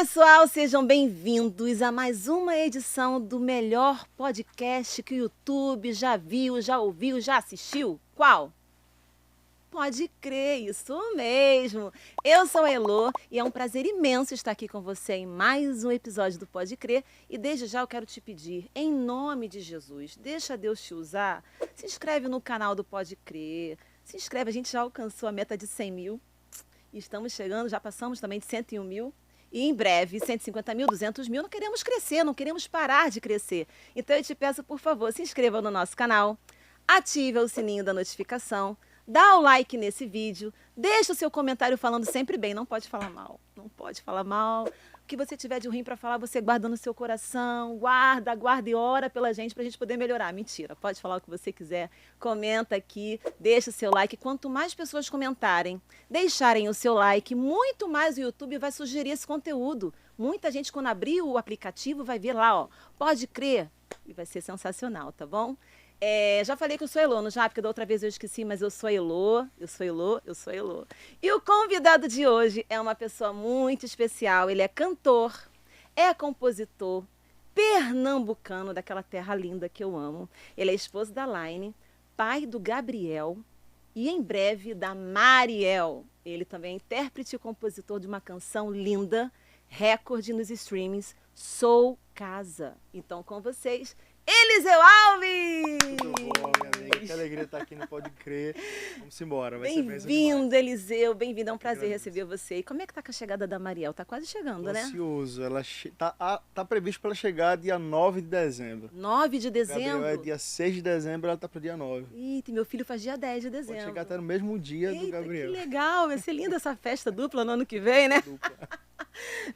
pessoal, sejam bem-vindos a mais uma edição do melhor podcast que o YouTube já viu, já ouviu, já assistiu. Qual? Pode crer, isso mesmo. Eu sou a Elô e é um prazer imenso estar aqui com você em mais um episódio do Pode Crer. E desde já eu quero te pedir, em nome de Jesus, deixa Deus te usar. Se inscreve no canal do Pode Crer. Se inscreve, a gente já alcançou a meta de 100 mil. E estamos chegando, já passamos também de 101 mil. E em breve, 150 mil, 200 mil, não queremos crescer, não queremos parar de crescer. Então eu te peço, por favor, se inscreva no nosso canal, ative o sininho da notificação, dá o like nesse vídeo, deixa o seu comentário falando sempre bem, não pode falar mal, não pode falar mal. O que você tiver de ruim para falar, você guarda no seu coração, guarda e ora pela gente pra gente poder melhorar. Mentira, pode falar o que você quiser, comenta aqui, deixa o seu like. Quanto mais pessoas comentarem, deixarem o seu like, muito mais o YouTube vai sugerir esse conteúdo. Muita gente, quando abrir o aplicativo, vai ver lá, ó, Pode Crer, e vai ser sensacional, tá bom? Já falei que eu sou Elô, já, porque da outra vez eu esqueci, mas eu sou Elô, eu sou Elô, eu sou Elô. E o convidado de hoje é uma pessoa muito especial, ele é cantor, é compositor, pernambucano, daquela terra linda que eu amo. Ele é esposo da Laine, pai do Gabriel e em breve da Mariel. Ele também é intérprete e compositor de uma canção linda, recorde nos streamings, Sou Casa. Então com vocês, Eliseu Alves! Tudo bom, minha amiga? Que alegria estar aqui no Pode Crer. Vamos embora, vai ser bem Bem-vindo, Eliseu. Bem-vindo, é um prazer agradeço. receber você. E como é que tá com a chegada da Mariel? Tá quase chegando, Tô né? ansioso. Ela tá previsto para ela chegar dia 9 de dezembro. 9 de dezembro? Gabriel é dia 6 de dezembro, ela tá pro dia 9. Eita, meu filho faz dia 10 de dezembro. Pode chegar até no mesmo dia do Eita, Gabriel. que legal. Vai ser linda essa festa dupla no ano que vem, né? Dupla.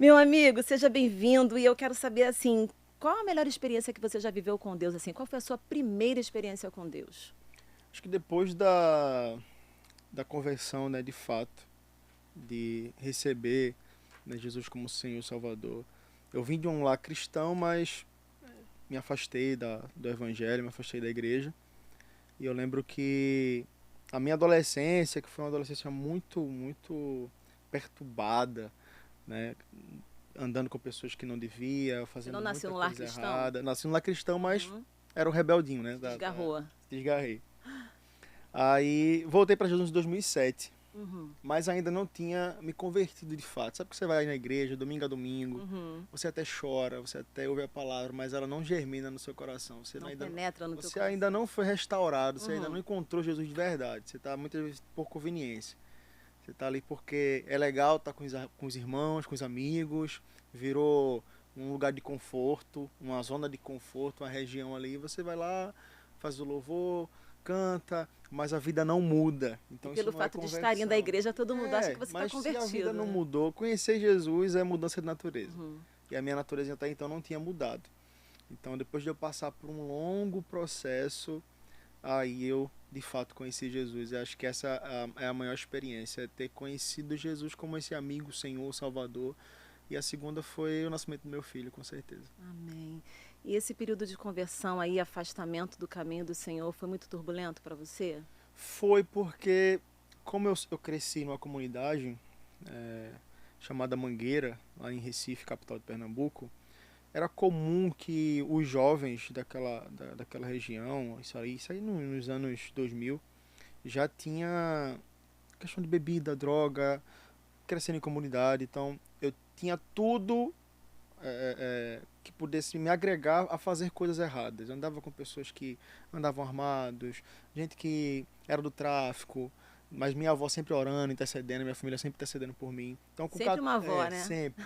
Meu amigo, seja bem-vindo. E eu quero saber, assim, qual a melhor experiência que você já viveu com Deus? Assim, qual foi a sua primeira experiência com Deus? Acho que depois da conversão, né, de fato, de receber, né, Jesus como Senhor e Salvador, eu vim de um lar cristão, mas me afastei do evangelho, me afastei da igreja. E eu lembro que a minha adolescência, que foi uma adolescência muito, muito perturbada, né, andando com pessoas que não devia, fazendo não nasceu muita num lar coisa cristão? errada. Nasci num lar cristão, mas era o rebeldinho, né? Desgarrou. Desgarrei. Aí voltei para Jesus em 2007. Mas ainda não tinha me convertido de fato. Sabe que você vai na igreja, domingo a domingo, você até chora, você até ouve a palavra, mas ela não germina no seu coração. Você Não ainda, penetra no teu você coração. ainda não foi restaurado, você ainda não encontrou Jesus de verdade. Você está muitas vezes por conveniência. Você está ali porque é legal estar com os irmãos, com os amigos, virou um lugar de conforto, uma zona de conforto, uma região ali. Você vai lá, faz o louvor, canta, mas a vida não muda. Então, Pelo isso não fato é de estar indo à igreja, todo mundo acha que você está mas convertido. se a vida não né? mudou, conhecer Jesus é mudança de natureza. E a minha natureza até então não tinha mudado. Então, depois de eu passar por um longo processo, aí eu, de fato, conheci Jesus. Eu acho que essa é a maior experiência, é ter conhecido Jesus como esse amigo, Senhor, Salvador. E a segunda foi o nascimento do meu filho, com certeza. Amém. E esse período de conversão aí, afastamento do caminho do Senhor, foi muito turbulento para você? Foi porque, como eu cresci numa comunidade chamada Mangueira, lá em Recife, capital de Pernambuco, era comum que os jovens daquela região, isso aí nos anos 2000, já tinha questão de bebida, droga, crescendo em comunidade. Então eu tinha tudo que pudesse me agregar a fazer coisas erradas. Eu andava com pessoas que andavam armados, gente que era do tráfico, mas minha avó sempre orando, intercedendo, minha família sempre intercedendo por mim. Então, Sempre uma avó, né? Sempre.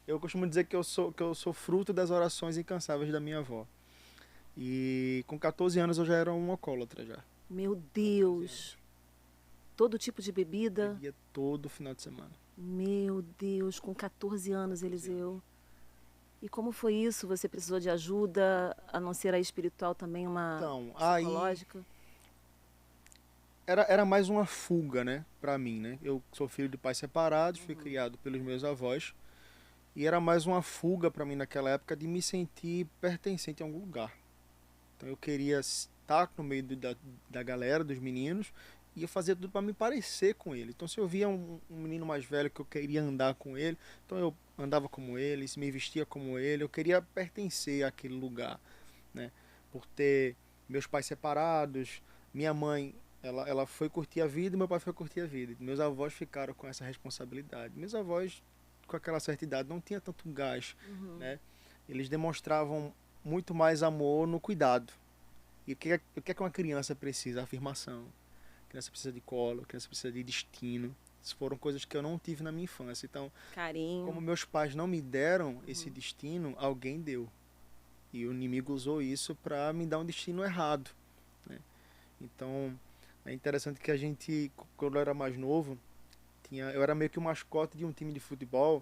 Eu costumo dizer que eu sou fruto das orações incansáveis da minha avó. E com 14 anos eu já era um alcoólatra já. Meu Deus! Todo tipo de bebida? Bebia todo final de semana. Meu Deus, com 14 anos, Eliseu. E como foi isso? Você precisou de ajuda, a não ser a espiritual também, uma Então, psicológica? Era mais uma fuga, né, pra mim, né? Eu sou filho de pais separados, fui criado pelos meus avós. E era mais uma fuga pra mim naquela época de me sentir pertencente a algum lugar. Então eu queria estar no meio da galera, dos meninos, ia fazer tudo para me parecer com ele. Então, se eu via um menino mais velho que eu queria andar com ele, então eu andava como ele, se me vestia como ele, eu queria pertencer àquele lugar, né? Por ter meus pais separados, minha mãe, ela foi curtir a vida e meu pai foi curtir a vida. Meus avós ficaram com essa responsabilidade. Meus avós, com aquela certa idade, não tinha tanto gás, né? Eles demonstravam muito mais amor no cuidado. E o que é que uma criança precisa? Afirmação. A criança precisa de colo, a criança precisa de destino. Isso foram coisas que eu não tive na minha infância. Então, Carinho. como meus pais não me deram esse destino, alguém deu. E o inimigo usou isso para me dar um destino errado, né? Então, é interessante que a gente, quando eu era mais novo, eu era meio que o mascote de um time de futebol,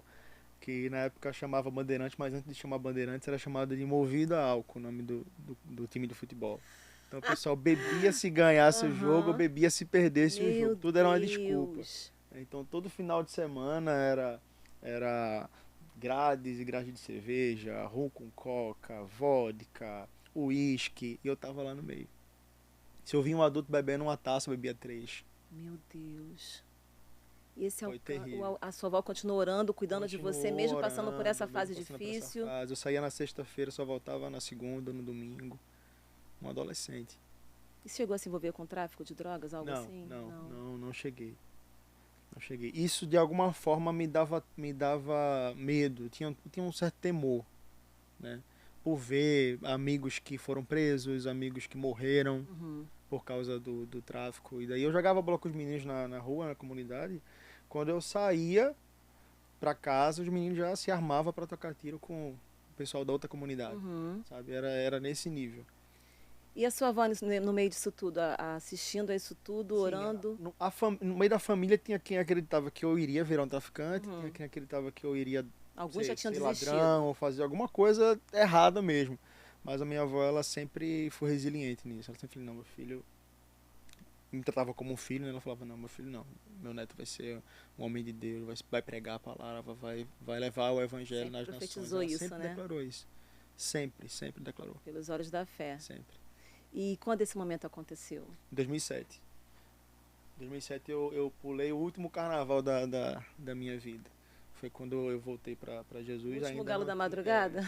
que na época chamava Bandeirantes, mas antes de chamar Bandeirantes era chamado de Movido a Álcool, o nome do time de futebol. Então o pessoal bebia se ganhasse o jogo, ou bebia se perdesse o jogo. Tudo era uma desculpa. Então todo final de semana era grades e grades de cerveja, rum com coca, vodka, uísque, e eu tava lá no meio. Se eu via um adulto bebendo uma taça, eu bebia 3. Meu Deus. E esse Foi terrível. a sua avó continuou orando, cuidando de você, mesmo passando por essa fase mesmo passando por difícil? essa fase. Eu saía na sexta-feira, só voltava na segunda, no domingo. Um adolescente. E chegou a se envolver com tráfico de drogas, algo assim? Não cheguei. Não cheguei. Isso de alguma forma me dava medo, tinha um certo temor, né? Por ver amigos que foram presos, amigos que morreram por causa do tráfico. E daí eu jogava bola com os meninos na rua, na comunidade. Quando eu saía pra casa, os meninos já se armavam para tocar tiro com o pessoal da outra comunidade, sabe? Era nesse nível. E a sua avó no meio disso tudo, assistindo a isso tudo, Sim, orando? No meio da família tinha quem acreditava que eu iria virar um traficante, tinha quem acreditava que eu iria Alguns já tinham ser desistido. ladrão ou fazer alguma coisa errada mesmo. Mas a minha avó, ela sempre foi resiliente nisso. Ela sempre falou, não, meu filho... Me tratava como um filho, né? Ela falava, não, meu filho não. Meu neto vai ser um homem de Deus, vai pregar a palavra, vai levar o evangelho Sempre nas nações. profetizou Ela isso, sempre né? declarou isso. Sempre declarou. Pelos olhos da fé. Sempre. E quando esse momento aconteceu? Em 2007. Em 2007 eu pulei o último carnaval da minha vida. Foi quando eu voltei para Jesus. O último ainda galo não, da madrugada?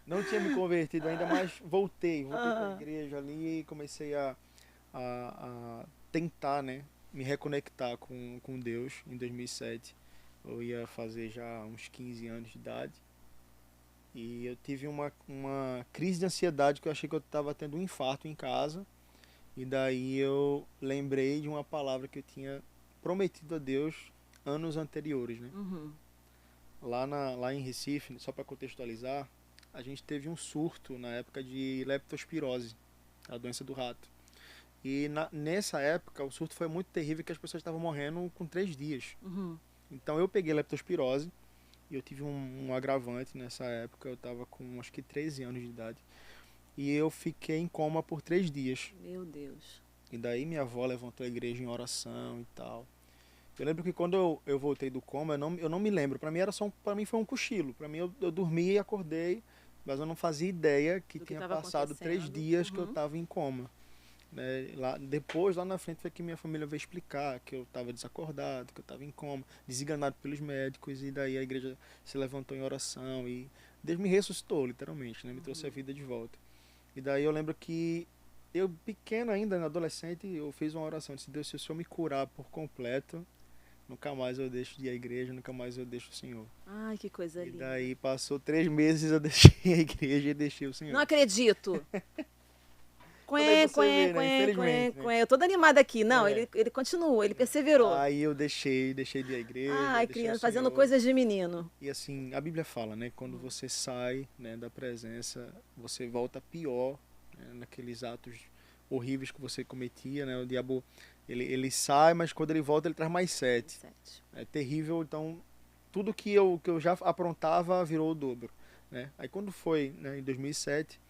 Não tinha me convertido ainda, mas voltei para a igreja ali e comecei a tentar, né, me reconectar com Deus em 2007. Eu ia fazer já uns 15 anos de idade. E eu tive uma crise de ansiedade que eu achei que eu estava tendo um infarto em casa. E daí eu lembrei de uma palavra que eu tinha prometido a Deus anos anteriores, né? Lá em Recife, só para contextualizar, a gente teve um surto na época de leptospirose, a doença do rato. E nessa época o surto foi muito terrível, que as pessoas estavam morrendo com 3 dias. Então eu peguei leptospirose e eu tive um agravante nessa época. Eu estava com acho que 13 anos de idade. E eu fiquei em coma por 3 dias. Meu Deus. E daí minha avó levantou a igreja em oração e tal. Eu lembro que quando eu voltei do coma, eu não me lembro. Para mim foi um cochilo. Para mim eu dormi e acordei, mas eu não fazia ideia que tinha passado 3 dias que eu estava em coma. Né? Lá na frente foi que minha família veio explicar que eu estava desacordado, que eu estava em coma, desenganado pelos médicos. E daí a igreja se levantou em oração e Deus me ressuscitou, literalmente, né? Me trouxe a vida de volta. E daí eu lembro que eu, pequeno ainda, adolescente, eu fiz uma oração. Eu disse, Deus, se o Senhor me curar por completo, nunca mais eu deixo de ir à igreja, nunca mais eu deixo o Senhor. Ai, que coisa linda. E daí passou 3 meses, eu deixei a igreja e deixei o Senhor. Não acredito. Eu tô animada aqui. Não, ele continua, ele perseverou. Aí eu deixei de ir à igreja. Ai, criança, fazendo coisas de menino. E assim, a Bíblia fala, né? Quando você sai, né, da presença, você volta pior, né, naqueles atos horríveis que você cometia, né? O diabo, ele sai, mas quando ele volta, ele traz mais 7. É terrível, então tudo que eu já aprontava virou o dobro, né? Aí quando foi, né, em 2007,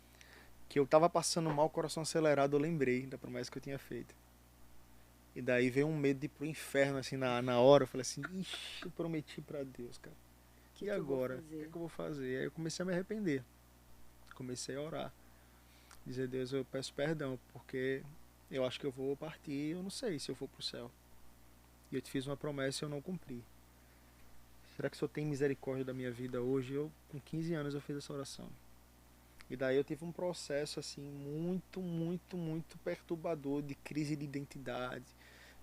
que eu tava passando mal, coração acelerado, eu lembrei da promessa que eu tinha feito. E daí veio um medo de ir pro inferno, assim, na hora. Eu falei assim, ixi, eu prometi pra Deus, cara. E agora? O que é que eu vou fazer? Aí eu comecei a me arrepender. Comecei a orar. Dizer, Deus, eu peço perdão, porque eu acho que eu vou partir, eu não sei se eu vou pro céu. E eu te fiz uma promessa e eu não cumpri. Será que o Senhor tem misericórdia da minha vida hoje? Eu, com 15 anos, eu fiz essa oração. E daí eu tive um processo assim muito, muito, muito perturbador de crise de identidade,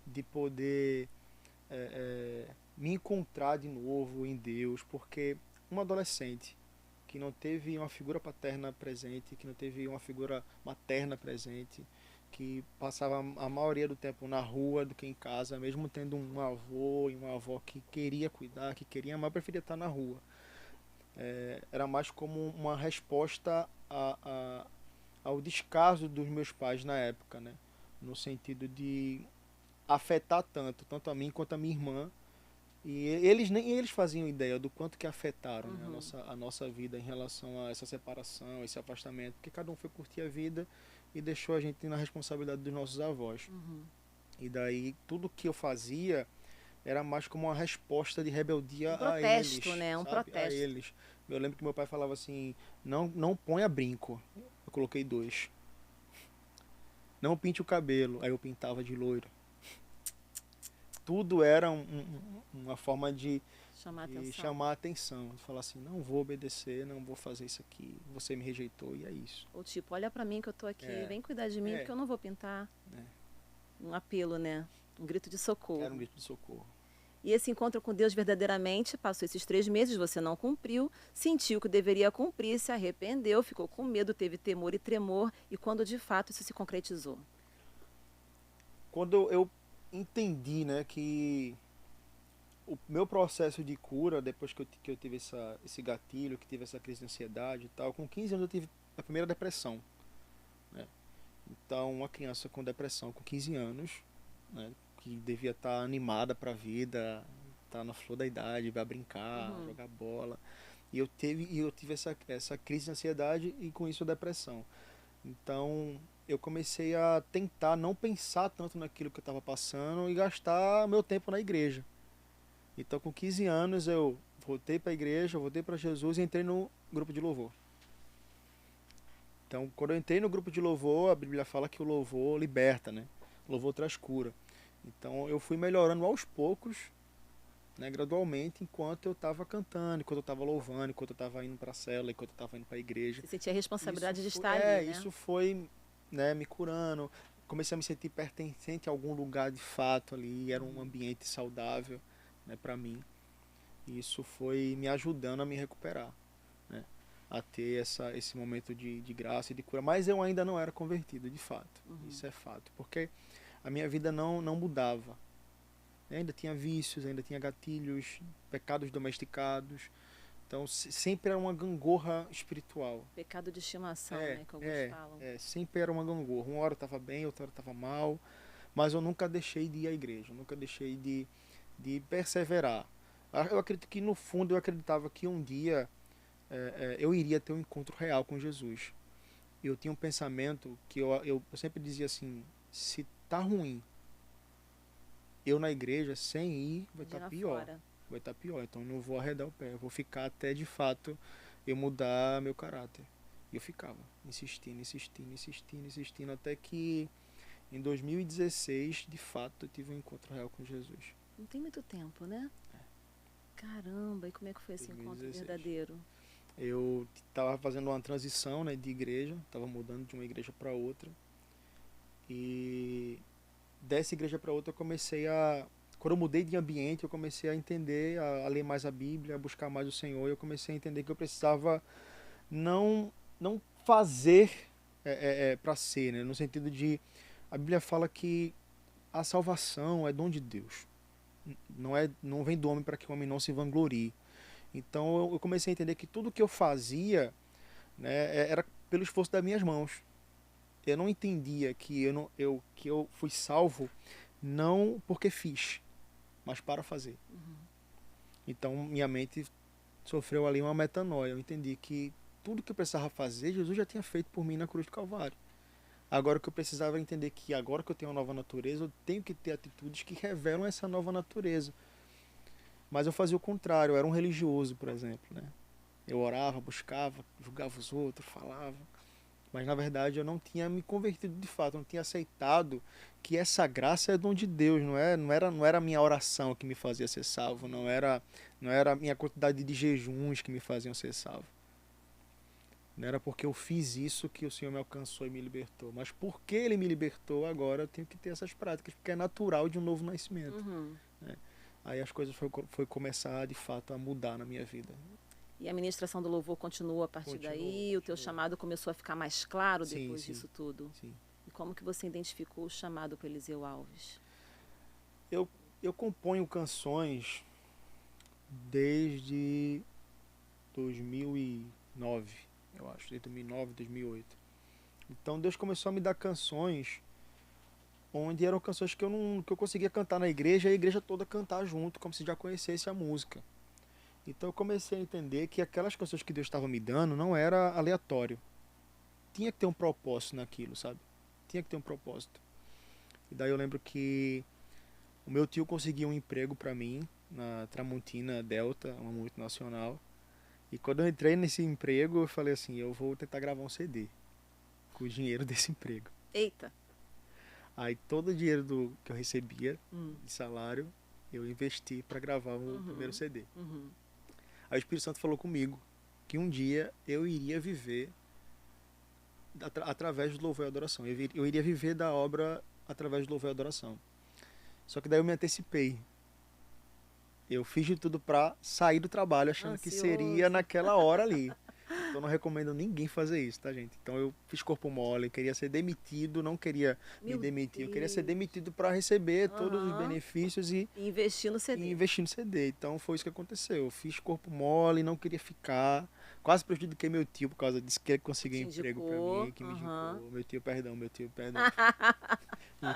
de poder me encontrar de novo em Deus, porque um adolescente que não teve uma figura paterna presente, que não teve uma figura materna presente, que passava a maioria do tempo na rua do que em casa, mesmo tendo um avô e uma avó que queria cuidar, que queria amar, preferia estar na rua. Era mais como uma resposta ao descaso dos meus pais na época, né? No sentido de afetar tanto a mim quanto a minha irmã. E eles nem eles faziam ideia do quanto que afetaram, né, a nossa vida em relação a essa separação, esse afastamento, porque cada um foi curtir a vida e deixou a gente na responsabilidade dos nossos avós. E daí tudo que eu fazia era mais como uma resposta de rebeldia Um a protesto, eles, né? Um sabe? A protesto. eles. Eu lembro que meu pai falava assim, não ponha brinco. Eu coloquei 2. Não pinte o cabelo. Aí eu pintava de loiro. Tudo era uma forma Chamar de atenção. chamar a atenção. De falar assim, não vou obedecer, não vou fazer isso aqui. Você me rejeitou e é isso. Ou tipo, olha pra mim que eu tô aqui, É, vem cuidar de mim é, porque eu não vou pintar. é. Um apelo, né? Um grito de socorro. Era um grito de socorro. E esse encontro com Deus verdadeiramente passou esses 3 meses, você não cumpriu, sentiu que deveria cumprir, se arrependeu, ficou com medo, teve temor e tremor, e quando de fato isso se concretizou? Quando eu entendi, né, que o meu processo de cura, depois que eu tive esse gatilho, que tive essa crise de ansiedade e tal, com 15 anos eu tive a primeira depressão, né? Então, uma criança com depressão com 15 anos, né, que devia estar animada para a vida, estar na flor da idade, vai brincar, jogar bola. Eu tive essa crise de ansiedade e com isso a depressão. Então, eu comecei a tentar não pensar tanto naquilo que eu estava passando e gastar meu tempo na igreja. Então, com 15 anos, eu voltei para a igreja, voltei para Jesus e entrei no grupo de louvor. Então, quando eu entrei no grupo de louvor, a Bíblia fala que o louvor liberta, né? O louvor traz cura. Então, eu fui melhorando aos poucos, né, gradualmente, enquanto eu estava cantando, enquanto eu estava louvando, enquanto eu estava indo para a cela, enquanto eu estava indo para a igreja. Você sentia a responsabilidade de Isso estar foi, ali, né? isso foi, né, me curando. Comecei a me sentir pertencente a algum lugar de fato ali, era um ambiente saudável, né, para mim. E isso foi me ajudando a me recuperar, né, a ter esse momento de graça e de cura. Mas eu ainda não era convertido, de fato. Isso é fato. Porque a minha vida não mudava. Eu ainda tinha vícios, ainda tinha gatilhos, pecados domesticados. Então sempre era uma gangorra espiritual. Pecado de estimação, né? Que alguns falam. Sempre era uma gangorra. Uma hora eu estava bem, outra hora eu estava mal. Mas eu nunca deixei de ir à igreja, eu nunca deixei de perseverar. Eu acredito que no fundo eu acreditava que um dia eu iria ter um encontro real com Jesus. Eu tinha um pensamento que eu sempre dizia assim, se tá ruim, eu na igreja sem ir vai estar pior. Fora. Vai estar pior, então eu não vou arredar o pé, eu vou ficar até de fato eu mudar meu caráter. E eu ficava insistindo, até que em 2016, de fato, eu tive um encontro real com Jesus. Não tem muito tempo, né? Caramba, e como é que foi esse 2016. encontro verdadeiro? Eu estava fazendo uma transição, né, de igreja, estava mudando de uma igreja para outra. E dessa igreja para outra eu comecei a... Quando eu mudei de ambiente, eu comecei a entender, a ler mais a Bíblia, a buscar mais o Senhor. E eu comecei a entender que eu precisava não fazer para ser, né? No sentido de... A Bíblia fala que a salvação é dom de Deus. Não vem do homem para que o homem não se vanglorie. Então eu comecei a entender que tudo que eu fazia, né, era pelo esforço das minhas mãos. Eu não entendia que que eu fui salvo não porque fiz, mas para fazer. Então minha mente sofreu ali uma metanoia. Eu entendi que tudo que eu precisava fazer, Jesus já tinha feito por mim na cruz do Calvário. Agora o que eu precisava entender que agora que eu tenho uma nova natureza, eu tenho que ter atitudes que revelam essa nova natureza. Mas eu fazia o contrário, eu era um religioso, por exemplo, né? Eu orava, buscava, julgava os outros, falava. Mas na verdade eu não tinha me convertido de fato, eu não tinha aceitado que essa graça é dom de Deus, não era a minha oração que me fazia ser salvo, não era a minha quantidade de jejuns que me faziam ser salvo. Não era porque eu fiz isso que o Senhor me alcançou e me libertou, mas porque Ele me libertou, agora eu tenho que ter essas práticas, porque é natural de um novo nascimento. Uhum. Né? Aí as coisas foi começar de fato a mudar na minha vida. E a ministração do louvor continua a partir daí? O teu chamado começou a ficar mais claro depois disso tudo? Sim. E como que você identificou o chamado para Eliseu Alves? Eu componho canções desde 2009, eu acho, desde 2009, 2008. Então Deus começou a me dar canções onde eram canções que eu conseguia cantar na igreja e a igreja toda cantar junto, como se já conhecesse a música. Então eu comecei a entender que aquelas canções que Deus estava me dando não era aleatório. Tinha que ter um propósito naquilo, sabe? Tinha que ter um propósito. E daí eu lembro que o meu tio conseguiu um emprego para mim na Tramontina Delta, uma multinacional. E quando eu entrei nesse emprego, eu falei assim, eu vou tentar gravar um CD com o dinheiro desse emprego. Eita! Aí todo o dinheiro que eu recebia de salário, eu investi para gravar o primeiro CD. Aí o Espírito Santo falou comigo que um dia eu iria viver através do louvor e adoração. Eu iria viver da obra através do louvor e adoração. Só que daí eu me antecipei. Eu fiz de tudo pra sair do trabalho achando que seria naquela hora ali. Então eu não recomendo ninguém fazer isso, tá, gente? Então eu fiz corpo mole, queria ser demitido, não queria me demitir. Eu queria ser demitido para receber todos os benefícios e investir no CD. E investir no CD. Então foi isso que aconteceu. Eu fiz corpo mole, não queria ficar. Quase prejudiquei meu tio por causa disso, que ele conseguiu emprego pra mim, que me indicou. Meu tio, perdão. Meu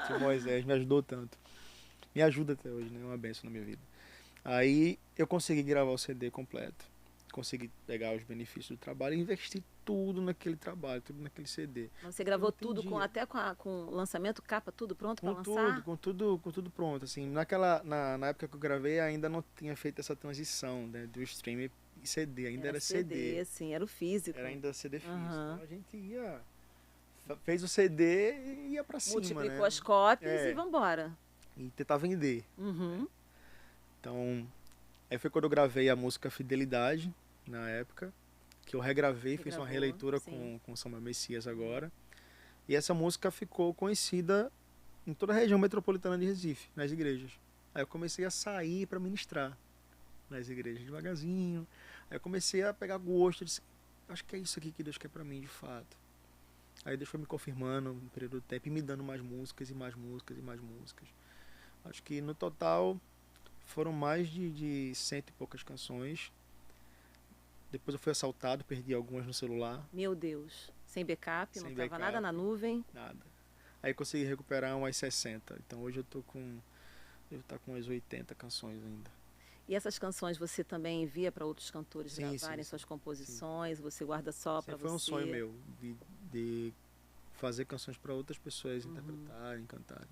tio Moisés me ajudou tanto. Me ajuda até hoje, né? É uma benção na minha vida. Aí eu consegui gravar o CD completo. Consegui pegar os benefícios do trabalho e investir tudo naquele trabalho, tudo naquele CD. Você gravou tudo, com lançamento, capa, tudo pronto para lançar? Com tudo pronto. Assim, na época que eu gravei, ainda não tinha feito essa transição, né, do streaming e CD. Ainda era CD. Sim, era o físico. Era ainda CD físico. Então a gente fez o CD e ia pra cima, multiplicou né? as cópias e vambora. E tentar vender. Então, aí foi quando eu gravei a música Fidelidade, na época, que eu regravei, fiz uma releitura com Samuel Messias agora. E essa música ficou conhecida em toda a região metropolitana de Recife, nas igrejas. Aí eu comecei a sair para ministrar nas igrejas devagarzinho. Aí eu comecei a pegar gosto, disse, acho que é isso aqui que Deus quer para mim, de fato. Aí Deus foi me confirmando no período do tempo e me dando mais músicas e mais músicas e mais músicas. Acho que no total foram mais de 100 e poucas canções. Depois eu fui assaltado, perdi algumas no celular. Meu Deus. Sem backup, não estava nada na nuvem? Nada. Aí consegui recuperar umas 60. Então hoje eu tô com umas 80 canções ainda. E essas canções você também envia para outros cantores gravarem suas composições? Você guarda só para você? Foi um sonho meu de fazer canções para outras pessoas interpretarem, cantarem.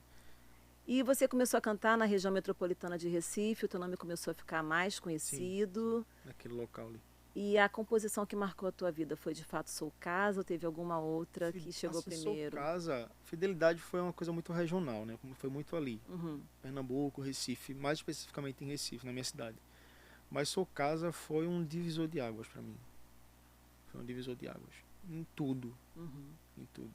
E você começou a cantar na região metropolitana de Recife, o teu nome começou a ficar mais conhecido. Sim, naquele local ali. E a composição que marcou a tua vida foi de fato Sou Casa ou teve alguma outra que chegou primeiro? Sou Casa, Fidelidade foi uma coisa muito regional, né? Foi muito ali. Pernambuco, Recife, mais especificamente em Recife, na minha cidade. Mas Sou Casa foi um divisor de águas para mim. Foi um divisor de águas. Em tudo. Em tudo.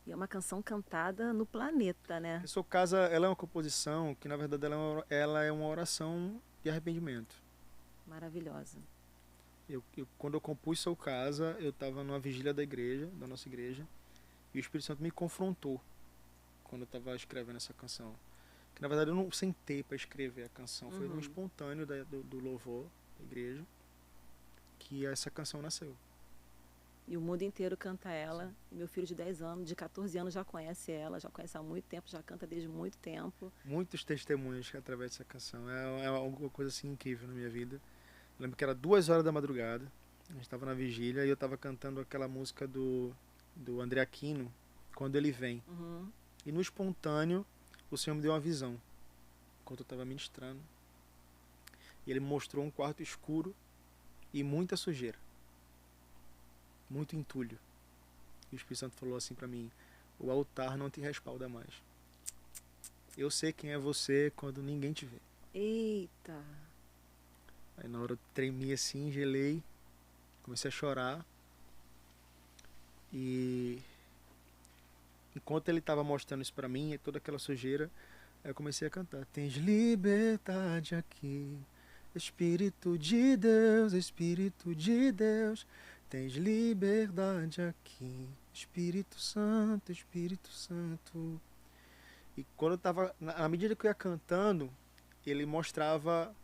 E é uma canção cantada no planeta, né? Sou Casa, ela é uma composição que, na verdade, ela é uma oração de arrependimento. Maravilhosa. Quando eu compus Sou Casa, eu estava numa vigília da nossa igreja, e o Espírito Santo me confrontou quando eu estava escrevendo essa canção. Que, na verdade, eu não sentei para escrever a canção, foi no espontâneo do louvor da igreja que essa canção nasceu. E o mundo inteiro canta ela. E meu filho de 10 anos, de 14 anos, já conhece ela, já conhece há muito tempo, já canta desde muito tempo. Muitos testemunhos através dessa canção. É alguma coisa assim incrível na minha vida. Eu lembro que era 2 horas da madrugada, a gente estava na vigília e eu estava cantando aquela música do André Aquino, Quando Ele Vem. E no espontâneo, o Senhor me deu uma visão, enquanto eu estava ministrando. E Ele me mostrou um quarto escuro e muita sujeira. Muito entulho. E o Espírito Santo falou assim pra mim: o altar não te respalda mais. Eu sei quem é você quando ninguém te vê. Eita. Aí na hora eu tremi assim, gelei, comecei a chorar. E enquanto ele estava mostrando isso pra mim, toda aquela sujeira, aí eu comecei a cantar: tens liberdade aqui, Espírito de Deus, Espírito de Deus, tens liberdade aqui, Espírito Santo, Espírito Santo. E quando eu tava, à medida que eu ia cantando, ele mostrava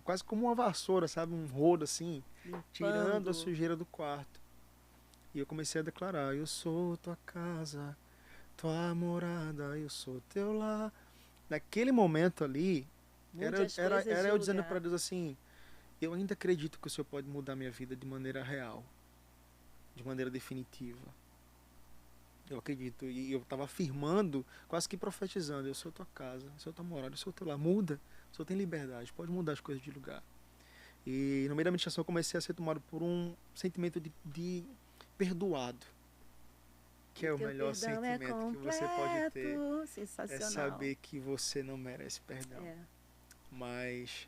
quase como uma vassoura, sabe? Um rodo assim, tirando a Limpando. sujeira do quarto. E eu comecei a declarar: eu sou tua casa, tua morada, eu sou teu lar. Naquele momento ali, Mude as coisas era de eu dizendo para lugar. Deus assim: eu ainda acredito que o Senhor pode mudar minha vida de maneira real, de maneira definitiva. Eu acredito. E eu estava afirmando, quase que profetizando: eu sou tua casa, eu sou tua morada, eu sou teu lar. Muda, o Senhor tem liberdade, pode mudar as coisas de lugar. E no meio da meditação eu comecei a ser tomado por um sentimento de perdoado, que O é o teu melhor perdão é sentimento que você pode ter. completo. É Sensacional. saber que você não merece perdão. É. Mas,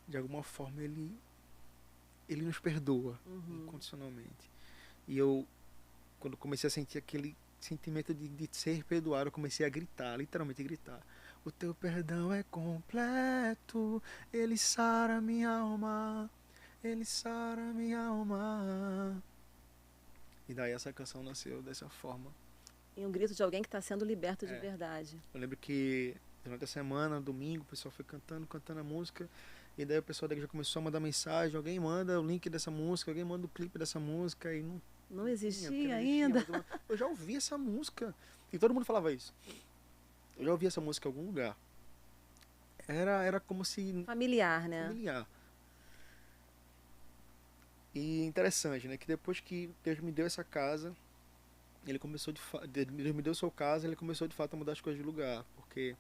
de alguma forma, ele nos perdoa Uhum. incondicionalmente. E eu, quando comecei a sentir aquele sentimento de ser perdoado, eu comecei a gritar, literalmente gritar: o teu perdão é completo, ele sara minha alma, ele sara minha alma. E daí essa canção nasceu dessa forma. E um grito de alguém que está sendo liberto de É, verdade. eu lembro que durante a semana, domingo, o pessoal foi cantando a música. E daí o pessoal daqui já começou a mandar mensagem: alguém manda o link dessa música, alguém manda o clipe dessa música. E não Não tinha, porque existia não existia. ainda. Mas eu já ouvi essa música. E todo mundo falava isso. Eu já ouvi essa música em algum lugar. Era como se Familiar, né? familiar. E interessante, né? Que depois que Deus me deu essa casa, ele começou Deus me deu sua casa, ele começou de fato a mudar as coisas de lugar. Porque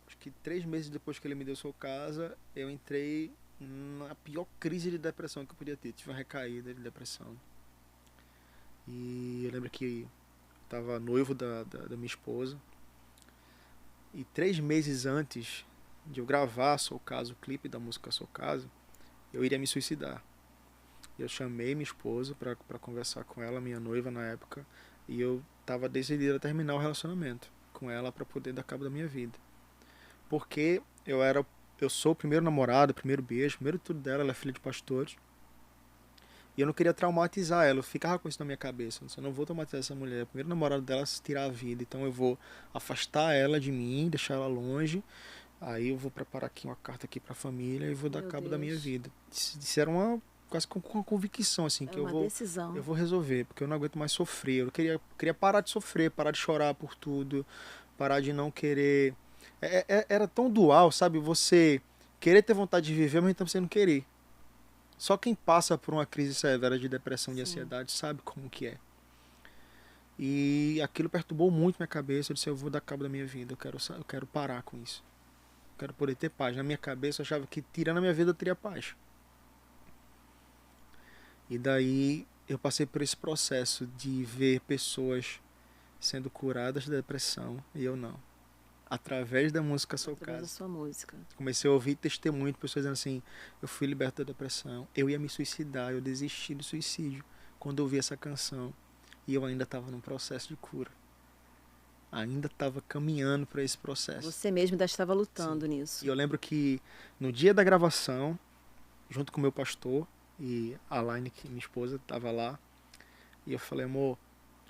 acho que 3 meses depois que ele me deu sua casa, eu entrei na pior crise de depressão que eu podia ter. Tive uma recaída de depressão. E eu lembro que eu tava noivo da minha esposa. E 3 meses antes de eu gravar Sou Caso, o clipe da música Sou Caso, eu iria me suicidar. Eu chamei minha esposa pra conversar com ela, minha noiva na época, e eu tava decidido a terminar o relacionamento com ela pra poder dar cabo da minha vida. Porque eu sou o primeiro namorado, o primeiro beijo, o primeiro tudo dela, ela é filha de pastores. E eu não queria traumatizar ela, eu ficava com isso na minha cabeça. Eu não vou traumatizar essa mulher. O primeiro namorado dela se tirar a vida, então eu vou afastar ela de mim, deixar ela longe. Aí eu vou preparar aqui uma carta aqui pra família e vou dar Meu cabo da minha Deus. vida. Disseram quase com uma convicção, assim, É que uma decisão. eu vou resolver, porque eu não aguento mais sofrer. Eu queria parar de sofrer, parar de chorar por tudo, parar de não querer. Era tão dual, sabe? Você querer ter vontade de viver, mas então você não querer. Só quem passa por uma crise severa de depressão, de Sim. ansiedade, sabe como que é. E aquilo perturbou muito minha cabeça. Eu disse: eu vou dar cabo da minha vida, eu quero parar com isso. Eu quero poder ter paz. Na minha cabeça eu achava que tirando a minha vida eu teria paz. E daí eu passei por esse processo de ver pessoas sendo curadas da depressão e eu não. Através da música Sou Através da Caso. sua música. Comecei a ouvir testemunho de pessoas dizendo assim: eu fui liberto da depressão, eu ia me suicidar, eu desisti do suicídio quando eu ouvi essa canção. E eu ainda estava num processo de cura. Ainda estava caminhando para esse processo. Você mesmo ainda estava Sim. lutando E nisso. eu lembro que no dia da gravação, junto com o meu pastor e a Alaine, que minha esposa, estava lá. E eu falei: amor,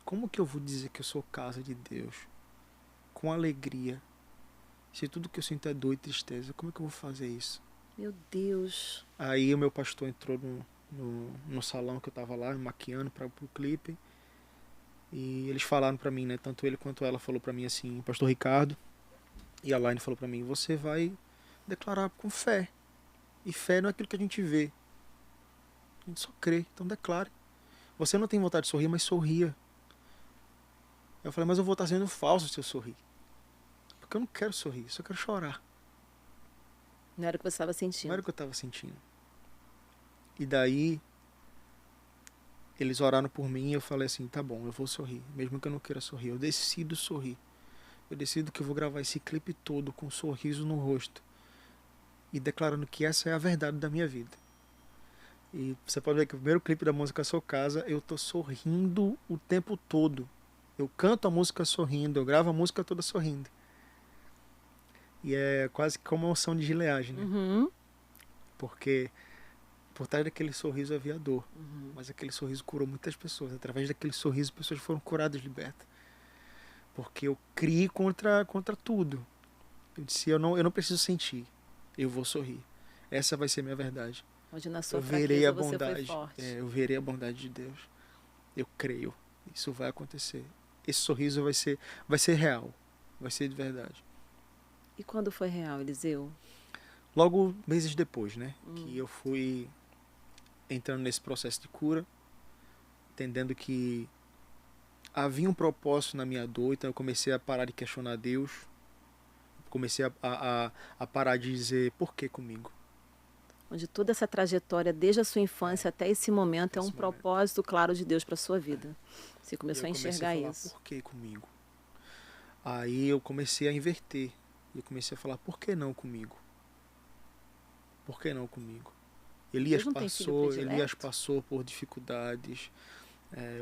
como que eu vou dizer que eu sou casa de Deus? Com alegria. Se tudo que eu sinto é dor e tristeza, como é que eu vou fazer isso? Meu Deus. Aí o meu pastor entrou no salão que eu tava lá, me maquiando para o clipe. E eles falaram pra mim, né? Tanto ele quanto ela falou pra mim assim: pastor Ricardo e a Laine falou pra mim: você vai declarar com fé. E fé não é aquilo que a gente vê. A gente só crê, então declare. Você não tem vontade de sorrir, mas sorria. Eu falei: mas eu vou estar sendo falso se eu sorrir. Porque eu não quero sorrir, eu só quero chorar. Não era o que você estava Não era sentindo. o que eu tava sentindo. E daí eles oraram por mim e eu falei assim, tá bom, eu vou sorrir, mesmo que eu não queira sorrir, eu decido sorrir. Eu decido que eu vou gravar esse clipe todo com um sorriso no rosto e declarando que essa é a verdade da minha vida. E você pode ver que o primeiro clipe da música Sou Casa, eu tô sorrindo o tempo todo. Eu canto a música sorrindo, eu gravo a música toda sorrindo. E é quase como uma unção de gileagem, né? Uhum. Porque por trás daquele sorriso havia dor. Mas aquele sorriso curou muitas pessoas. Através daquele sorriso, pessoas foram curadas, libertas. Porque eu criei contra tudo. Eu disse, eu não preciso sentir. Eu vou sorrir. Essa vai ser minha verdade. Onde na sua Eu verei a fraqueza você foi bondade. forte. Eu verei a bondade de Deus. Eu creio. Isso vai acontecer. Esse sorriso vai ser real. Vai ser de verdade. E quando foi real, Eliseu? Logo, meses depois, né? Que eu fui entrando nesse processo de cura, entendendo que havia um propósito na minha dor, então eu comecei a parar de questionar Deus. Comecei a parar de dizer, por que comigo? Onde toda essa trajetória, desde a sua infância até esse momento, é um Esse momento. propósito claro de Deus para sua vida. Você começou a Eu comecei enxergar falar, isso. por que comigo? Aí eu comecei a inverter. Eu comecei a falar, por que não comigo? Por que não comigo? Deus não tem filho predileto? Elias passou por dificuldades.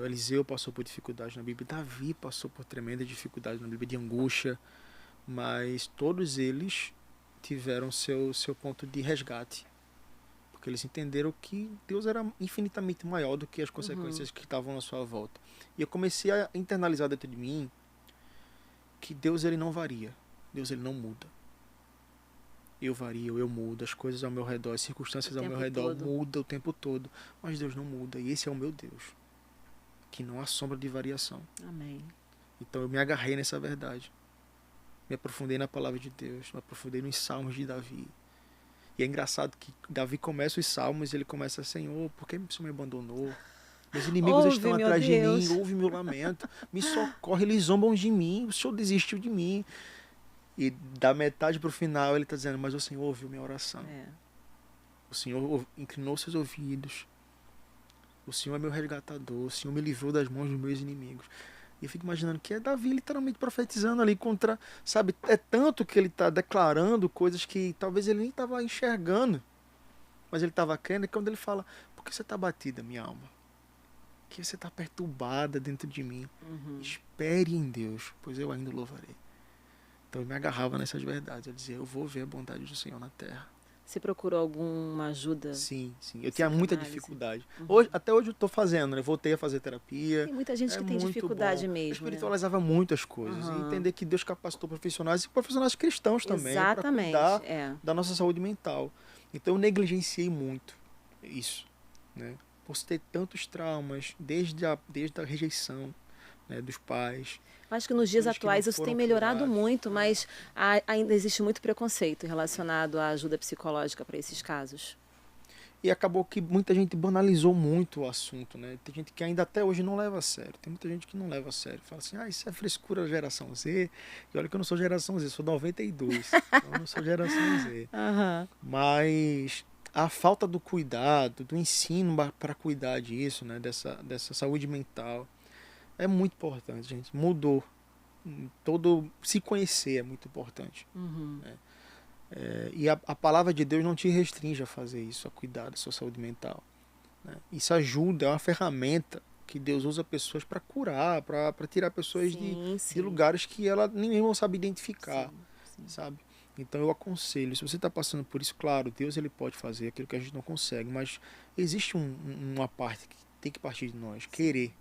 O Eliseu passou por dificuldades na Bíblia. Davi passou por tremendas dificuldades na Bíblia, de angústia. Mas todos eles tiveram seu ponto de resgate. Porque eles entenderam que Deus era infinitamente maior do que as consequências que estavam à sua volta. E eu comecei a internalizar dentro de mim que Deus ele não varia. Deus ele não muda. Eu vario, eu mudo, as coisas ao meu redor, as circunstâncias ao meu redor mudam o tempo todo. Mas Deus não muda. E esse é o meu Deus. Que não há sombra de variação. Amém. Então eu me agarrei nessa verdade. Me aprofundei na palavra de Deus. Me aprofundei nos salmos de Davi. E é engraçado que Davi começa os salmos e ele começa, Senhor, por que o Senhor me abandonou? Meus inimigos estão atrás de mim, ouve meu lamento, me socorre, eles zombam de mim, o Senhor desistiu de mim. E da metade para o final ele está dizendo, mas o Senhor ouviu minha oração. O Senhor inclinou seus ouvidos. O Senhor é meu resgatador, o Senhor me livrou das mãos dos meus inimigos. E eu fico imaginando que é Davi literalmente profetizando ali contra, sabe, é tanto que ele está declarando coisas que talvez ele nem estava enxergando, mas ele estava crendo, e quando ele fala, por que você está batida, minha alma? Por que você está perturbada dentro de mim? Espere em Deus, pois eu ainda o louvarei. Então eu me agarrava nessas verdades, eu dizia, eu vou ver a bondade do Senhor na terra. Você procurou alguma ajuda? Sim. Eu tinha muita dificuldade. Até hoje eu estou fazendo, né? Voltei a fazer terapia. Tem muita gente que tem dificuldade mesmo. Eu espiritualizava muito as coisas. E entender que Deus capacitou profissionais e profissionais cristãos também para cuidar da nossa saúde mental. Então eu negligenciei muito isso, né? Por ter tantos traumas, desde a rejeição, né, dos pais. Acho que nos dias atuais isso tem melhorado muito, mas ainda existe muito preconceito relacionado à ajuda psicológica para esses casos. E acabou que muita gente banalizou muito o assunto, né? Tem gente que ainda até hoje não leva a sério. Tem muita gente que não leva a sério. Fala assim, isso é frescura da geração Z. E olha que eu não sou geração Z, sou 92. Então eu não sou geração Z. Mas a falta do cuidado, do ensino para cuidar disso, né? Dessa saúde mental, é muito importante, gente. Mudou. Se conhecer é muito importante. Né? E a palavra de Deus não te restringe a fazer isso, a cuidar da sua saúde mental. Né? Isso ajuda, é uma ferramenta que Deus usa pessoas para curar, para tirar pessoas de lugares que ela nem mesmo sabe identificar. Sabe? Então eu aconselho, se você está passando por isso, claro, Deus ele pode fazer aquilo que a gente não consegue, mas existe uma parte que tem que partir de nós, querer.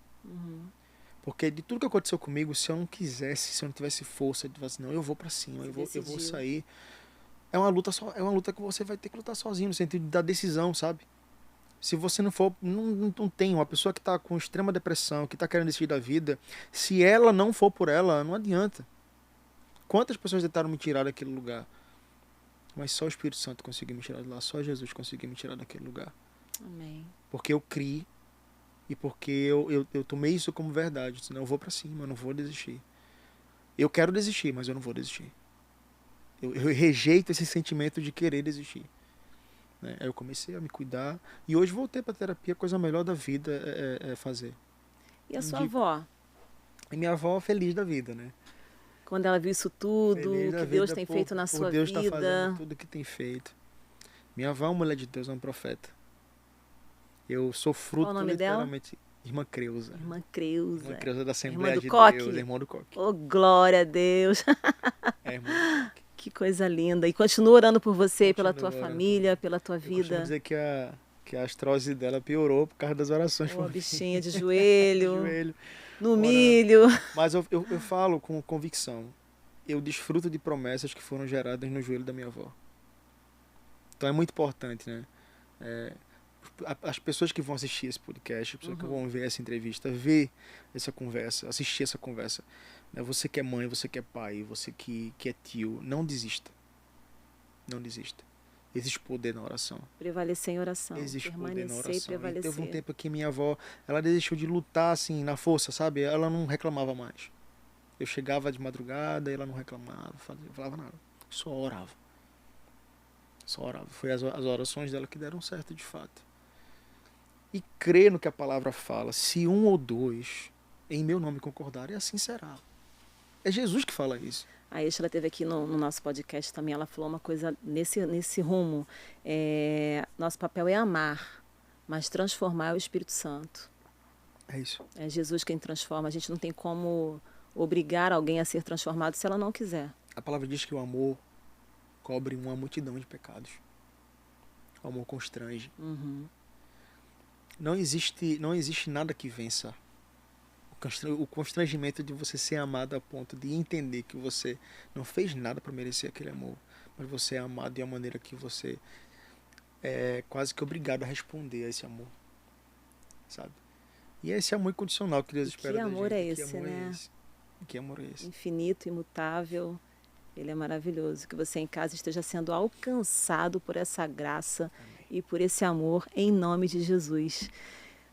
Porque de tudo que aconteceu comigo, se eu não quisesse, se eu não tivesse força, de falar assim, não, eu vou para cima, eu vou sair. É uma luta que você vai ter que lutar sozinho, no sentido da decisão, sabe? Se você não for, não tem uma pessoa que está com extrema depressão, que está querendo desistir da vida, se ela não for por ela, não adianta. Quantas pessoas tentaram me tirar daquele lugar? Mas só o Espírito Santo conseguiu me tirar de lá, só Jesus conseguiu me tirar daquele lugar. Amém. Porque eu criei. E porque eu tomei isso como verdade. Senão eu vou para cima, eu não vou desistir. Eu quero desistir, mas eu não vou desistir. Eu rejeito esse sentimento de querer desistir. né? Aí eu comecei a me cuidar e hoje voltei para terapia, a coisa melhor da vida é fazer. E a sua Indico. avó? E minha avó feliz da vida, né? Quando ela viu isso tudo, Feliz o da que Deus vida tem por, feito na por sua Deus estar fazendo vida. tudo que tem feito. Minha avó é uma mulher de Deus, é uma profeta. Eu sou fruto, Qual o nome dela? literalmente, Irmã Creuza. Irmã Creuza. Irmã Creuza da Irmã Assembleia do de Coque? Deus, irmã do Coque. Oh, glória a Deus. É, irmã do Coque. Que coisa linda. E continua orando por você, pela tua Continua orando família, pela tua Eu costumo vida. dizer que a astrose dela piorou por causa das orações Oh, por a mim. bichinha de De joelho, joelho, no orando. milho. Mas eu falo com convicção. Eu desfruto de promessas que foram geradas no joelho da minha avó. Então é muito importante, né? As pessoas que vão assistir esse podcast, as pessoas que vão ver essa entrevista, ver essa conversa, assistir essa conversa, né? Você que é mãe, você que é pai, você que é tio, não desista. Não desista. Existe poder na oração. Prevalecer em oração. Existe poder na Permanecer e oração. E prevalecer. teve um tempo que minha avó, ela desistiu de lutar assim, na força, sabe? Ela não reclamava mais. Eu chegava de madrugada e ela não reclamava, falava nada. Só orava. Só orava. Foi as orações dela que deram certo de fato. E crer no que a palavra fala. Se um ou dois em meu nome concordarem, assim será. É Jesus que fala isso. A Estela esteve aqui no nosso podcast também, ela falou uma coisa nesse rumo. Nosso papel é amar, mas transformar é o Espírito Santo. É isso. É Jesus quem transforma. A gente não tem como obrigar alguém a ser transformado se ela não quiser. A palavra diz que o amor cobre uma multidão de pecados. O amor constrange. Não existe nada que vença o constrangimento de você ser amado a ponto de entender que você não fez nada para merecer aquele amor, mas você é amado de uma maneira que você é quase que obrigado a responder a esse amor, sabe? E é esse amor incondicional que Deus espera da gente. Que amor é esse, né? Que amor é esse? Infinito, imutável. Ele é maravilhoso. Que você em casa esteja sendo alcançado por essa graça. Amém. E por esse amor em nome de Jesus.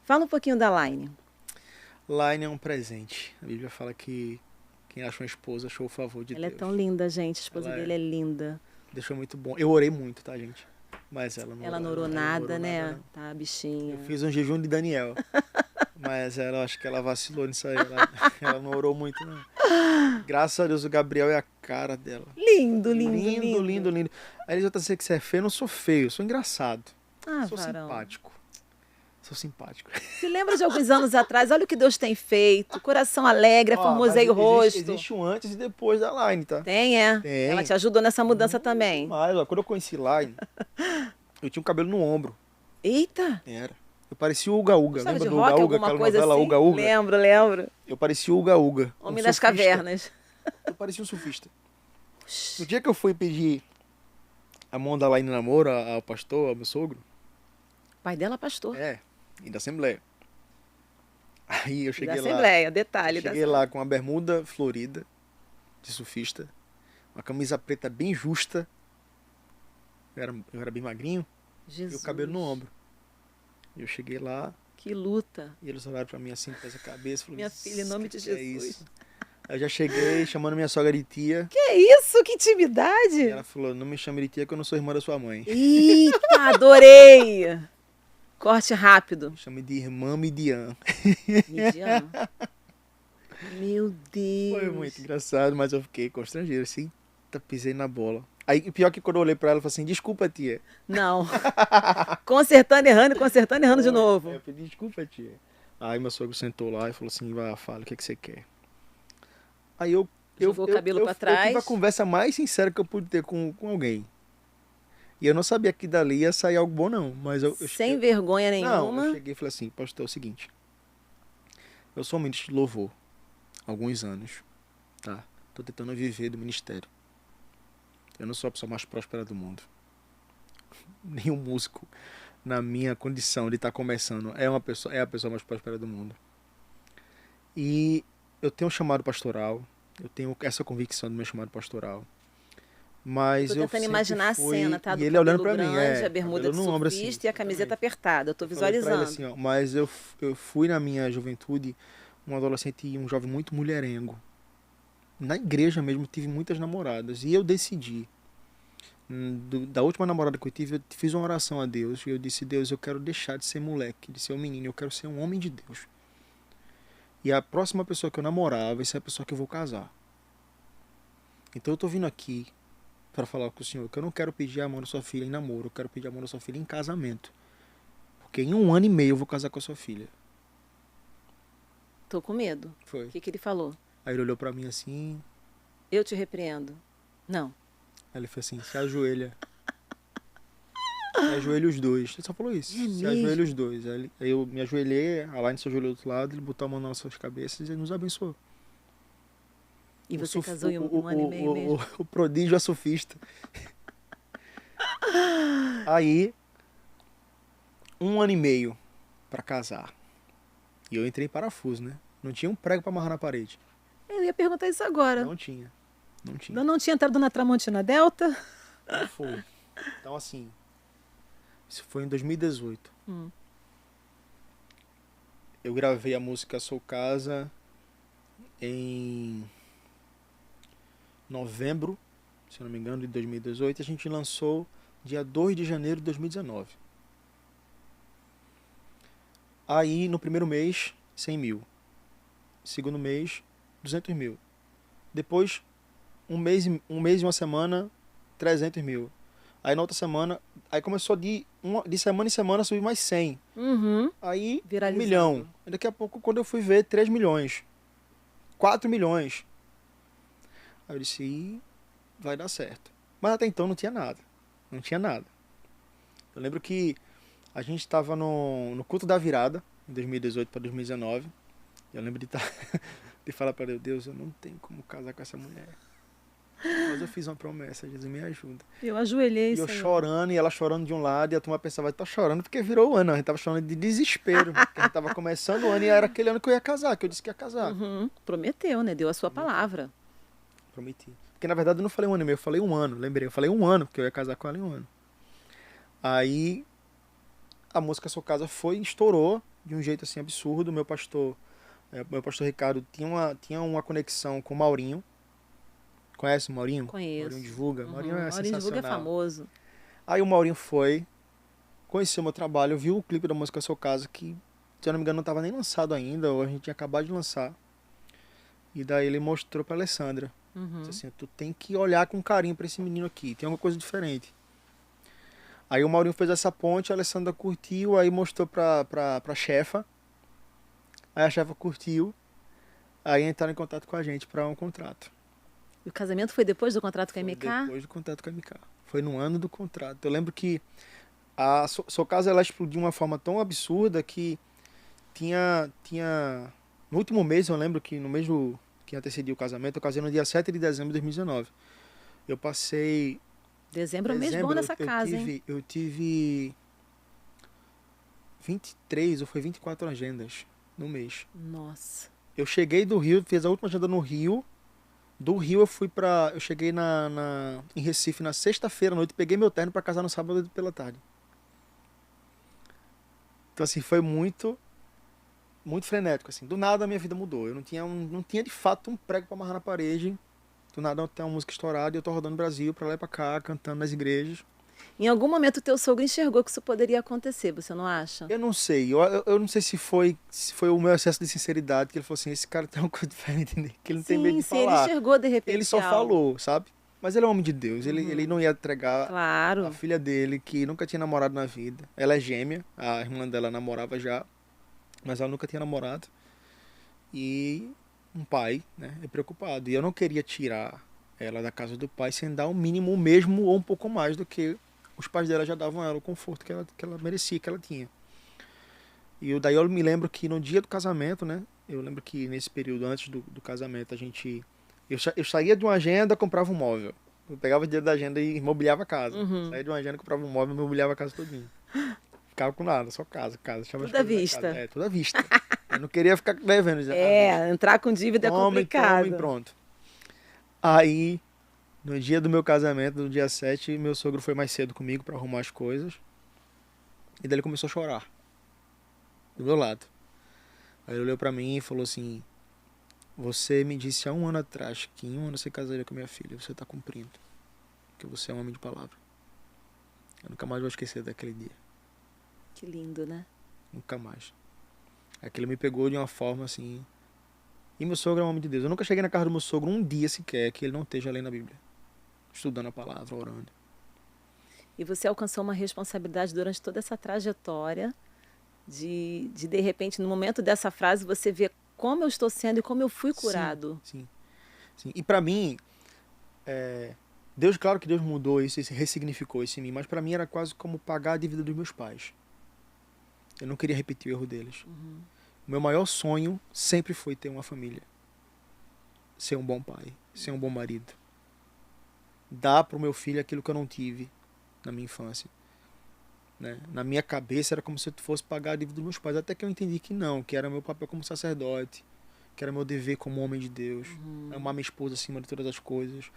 Fala um pouquinho da Laine. Laine é um presente. A Bíblia fala que quem acha uma esposa achou o favor de Ela Deus. É tão linda, gente. A esposa Ela dele é linda. Deixou muito bom. Eu orei muito, tá, gente? Mas ela não orou nada, né? Nada, Tá, bichinha. Eu fiz um jejum de Daniel. Mas ela, acho que ela vacilou nisso aí. Ela não orou muito, não. Graças a Deus, o Gabriel é a cara dela. Lindo. Aí eles vão dizer que você é feio. Eu não sou feio, eu sou engraçado. Sou varão. simpático. Sou simpático. Se lembra de alguns anos atrás, olha o que Deus tem feito. Coração alegre, formosei o rosto. Existe um antes e depois da Laine, tá? Tem. Ela te ajudou nessa mudança também. Mas, ó, quando eu conheci Laine, eu tinha um cabelo no ombro. Eita! Era. Eu parecia o Uga Uga. Gostava Lembra de do rock, Uga Uga, alguma aquela coisa novela assim? Uga Uga? Lembro. Eu parecia o Uga Uga. Homem das cavernas. Eu parecia um surfista. No dia que eu fui pedir a mão da Laine namoro ao pastor, ao meu sogro. Pai dela, pastor. E da Assembleia. Aí eu cheguei da Assembleia, detalhe. Cheguei lá com uma bermuda florida, de surfista, uma camisa preta bem justa. Eu era bem magrinho. Jesus. E o cabelo no ombro. E eu cheguei lá. Que luta. E eles olharam pra mim assim, com essa cabeça. Falaram, minha filha, em nome de Jesus. É isso? Eu já cheguei chamando minha sogra de tia. Que isso? Que intimidade. E ela falou, não me chame de tia que eu não sou irmã da sua mãe. Eita, adorei. Corte rápido. Me chame de irmã Midian. Midian? Meu Deus. Foi muito engraçado, mas eu fiquei constrangido. Assim, pisei na bola. Aí, pior que quando eu olhei pra ela, eu falei assim, desculpa, tia. Não. Consertando, errando de novo. Eu pedi desculpa, tia. Aí meu sogro sentou lá e falou assim, vai, fala, o que você quer? Aí jogou o cabelo pra trás. Eu tive a conversa mais sincera que eu pude ter com alguém. E eu não sabia que dali ia sair algo bom, não. Mas sem vergonha nenhuma. Não, eu cheguei e falei assim, pastor, é o seguinte. Eu sou um ministro de louvor há alguns anos, tá? Tô tentando viver do ministério. Eu não sou a pessoa mais próspera do mundo. Nenhum músico, na minha condição de estar começando, é a pessoa mais próspera do mundo. E eu tenho um chamado pastoral, eu tenho essa convicção do meu chamado pastoral. Mas eu tô tentando imaginar a cena, tá? E ele olhando pra mim, a bermuda de surfista assim, e a camiseta apertada. Eu tô visualizando. Ele assim, ó, mas eu fui na minha juventude um adolescente e um jovem muito mulherengo. Na igreja mesmo tive muitas namoradas. E eu decidi Da última namorada que eu tive, eu fiz uma oração a Deus. E eu disse, Deus, eu quero deixar de ser moleque, de ser um menino. Eu quero ser um homem de Deus. E a próxima pessoa que eu namorar vai ser a pessoa que eu vou casar. Então eu tô vindo aqui para falar com o Senhor que eu não quero pedir a mão da sua filha em namoro. Eu quero pedir a mão da sua filha em casamento. Porque em 1 ano e meio eu vou casar com a sua filha. Tô com medo. Foi. O que ele falou? Aí ele olhou pra mim assim. Eu te repreendo. Não. Aí ele fez assim, se ajoelha. Se ajoelha os dois. Ele só falou isso. É Se mesmo? ajoelha os dois. Aí eu me ajoelhei, a Laine se ajoelhou do outro lado, ele botou a mão nas nossas cabeças e nos abençoou. E você casou em 1 ano e meio mesmo? O prodígio a sofista. Aí, 1 ano e meio pra casar. E eu entrei em parafuso, né? Não tinha um prego pra amarrar na parede. Eu ia perguntar isso agora. Não tinha. Não tinha. Eu não tinha entrado na Tramontina Delta? Não foi. Então, assim, isso foi em 2018. Eu gravei a música Sou Casa em novembro, se eu não me engano, de 2018. A gente lançou dia 2 de janeiro de 2019. Aí, no primeiro mês, 100 mil. Segundo mês, 200 mil. Depois, um mês e uma semana, 300 mil. Aí na outra semana, aí começou de semana em semana subir mais 100. Uhum. Aí, 1 Viralizando. milhão. E daqui a pouco, quando eu fui ver, 3 milhões. 4 milhões. Aí eu disse, "Ih, vai dar certo." Mas até então não tinha nada. Não tinha nada. Eu lembro que a gente estava no culto da virada, em 2018 para 2019. Eu lembro de falar para Deus, eu não tenho como casar com essa mulher. Mas eu fiz uma promessa, Jesus me ajuda. Eu ajoelhei, E eu Senhor. chorando, e ela chorando de um lado, e a turma pensava, tá chorando porque virou o ano. A gente tava chorando de desespero, porque a gente tava começando o ano, e era aquele ano que eu ia casar, que eu disse que ia casar. Uhum. Prometeu, né? Deu a sua palavra. Prometi. Porque na verdade eu não falei 1 ano e meio, eu falei 1 ano, lembrei. Eu falei 1 ano, porque eu ia casar com ela em 1 ano. Aí a música Sou Casa estourou de um jeito assim absurdo. Meu pastor Ricardo tinha uma conexão com o Maurinho. Conhece o Maurinho? Conheço. Maurinho divulga. Uhum. Maurinho é Maurinho Divulga é sensacional. famoso. Aí o Maurinho foi, conheceu meu trabalho, viu o clipe da música Sou Casa, que, se eu não me engano, não estava nem lançado ainda, ou a gente tinha acabado de lançar. E daí ele mostrou pra Alessandra. Uhum. Disse assim, tu tem que olhar com carinho pra esse menino aqui, tem alguma coisa diferente. Aí o Maurinho fez essa ponte, a Alessandra curtiu, aí mostrou pra chefa. Aí a chefa curtiu, aí entraram em contato com a gente pra um contrato. E o casamento foi depois do contrato com a Foi MK? depois do contrato com a MK. Foi no ano do contrato. Eu lembro que a Sou Casa ela explodiu de uma forma tão absurda que tinha no último mês, eu lembro que no mês que antecedia o casamento, eu casei no dia 7 de dezembro de 2019. Eu passei Dezembro é um mês bom nessa casa, hein? Eu tive 23 ou foi 24 agendas no mês. Nossa. Eu cheguei do Rio, fiz a última agenda no Rio. Do Rio eu cheguei em Recife na sexta-feira à noite, peguei meu terno para casar no sábado pela tarde. Então assim, foi muito frenético assim. Do nada a minha vida mudou. Eu não tinha de fato um prego para amarrar na parede. Do nada tem uma música estourada e eu tô rodando o Brasil para lá e para cá, cantando nas igrejas. Em algum momento o teu sogro enxergou que isso poderia acontecer, você não acha? Eu não sei, eu não sei se foi o meu excesso de sinceridade, que ele falou assim, esse cara tem uma coisa diferente nele, que ele não tem medo de Sim, ele falar. enxergou de repente Ele só algo. falou, sabe? Mas ele é um homem de Deus, ele não ia entregar Claro. a filha dele, que nunca tinha namorado na vida. Ela é gêmea, a irmã dela namorava já, mas ela nunca tinha namorado. E um pai, né, é preocupado. E eu não queria tirar ela da casa do pai sem dar o mínimo, o mesmo ou um pouco mais do que os pais dela já davam a ela, o conforto que ela merecia, que ela tinha. E daí eu me lembro que no dia do casamento, né, eu lembro que nesse período antes do casamento, eu saía de uma agenda, comprava um móvel. Eu pegava o dinheiro da agenda e imobiliava a casa. Uhum. Saía de uma agenda, comprava um móvel e imobiliava a casa todinha. Ficava com nada, só casa. Tudo à vista. É, tudo à vista. Eu não queria ficar devendo. Entrar com dívida é complicado. Tome, pronto. Aí, no dia do meu casamento, no dia 7, meu sogro foi mais cedo comigo pra arrumar as coisas. E daí ele começou a chorar. Do meu lado. Aí ele olhou pra mim e falou assim, você me disse há 1 ano atrás que em 1 ano você casaria com a minha filha, você tá cumprindo. O porque você é um homem de palavra. Eu nunca mais vou esquecer daquele dia. Que lindo, né? Nunca mais. Aquilo me pegou de uma forma assim. E meu sogro é um homem de Deus. Eu nunca cheguei na casa do meu sogro um dia sequer que ele não esteja lendo a Bíblia, estudando a palavra, orando. E você alcançou uma responsabilidade durante toda essa trajetória de repente, no momento dessa frase, você vê como eu estou sendo e como eu fui curado. Sim, sim. E pra mim, Deus, claro que Deus mudou isso, ressignificou isso em mim, mas pra mim era quase como pagar a dívida dos meus pais. Eu não queria repetir o erro deles. O meu maior sonho sempre foi ter uma família. Ser um bom pai, ser um bom marido. Dar pro meu filho aquilo que eu não tive na minha infância. Né? Na minha cabeça era como se eu fosse pagar a dívida dos meus pais. Até que eu entendi que não, que era meu papel como sacerdote, que era meu dever como homem de Deus. Amar minha esposa acima de todas as coisas.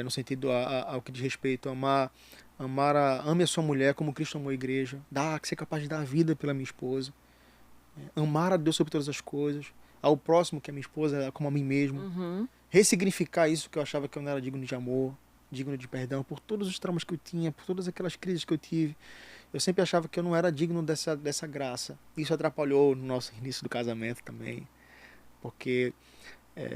No sentido ao que diz respeito, ame a sua mulher como Cristo amou a igreja. Ser capaz de dar a vida pela minha esposa. Amar a Deus sobre todas as coisas. Ao próximo, que é minha esposa, como a mim mesmo. Ressignificar isso que eu achava que eu não era digno de amor, digno de perdão, por todos os traumas que eu tinha, por todas aquelas crises que eu tive. Eu sempre achava que eu não era digno dessa graça. Isso atrapalhou no nosso início do casamento também. Porque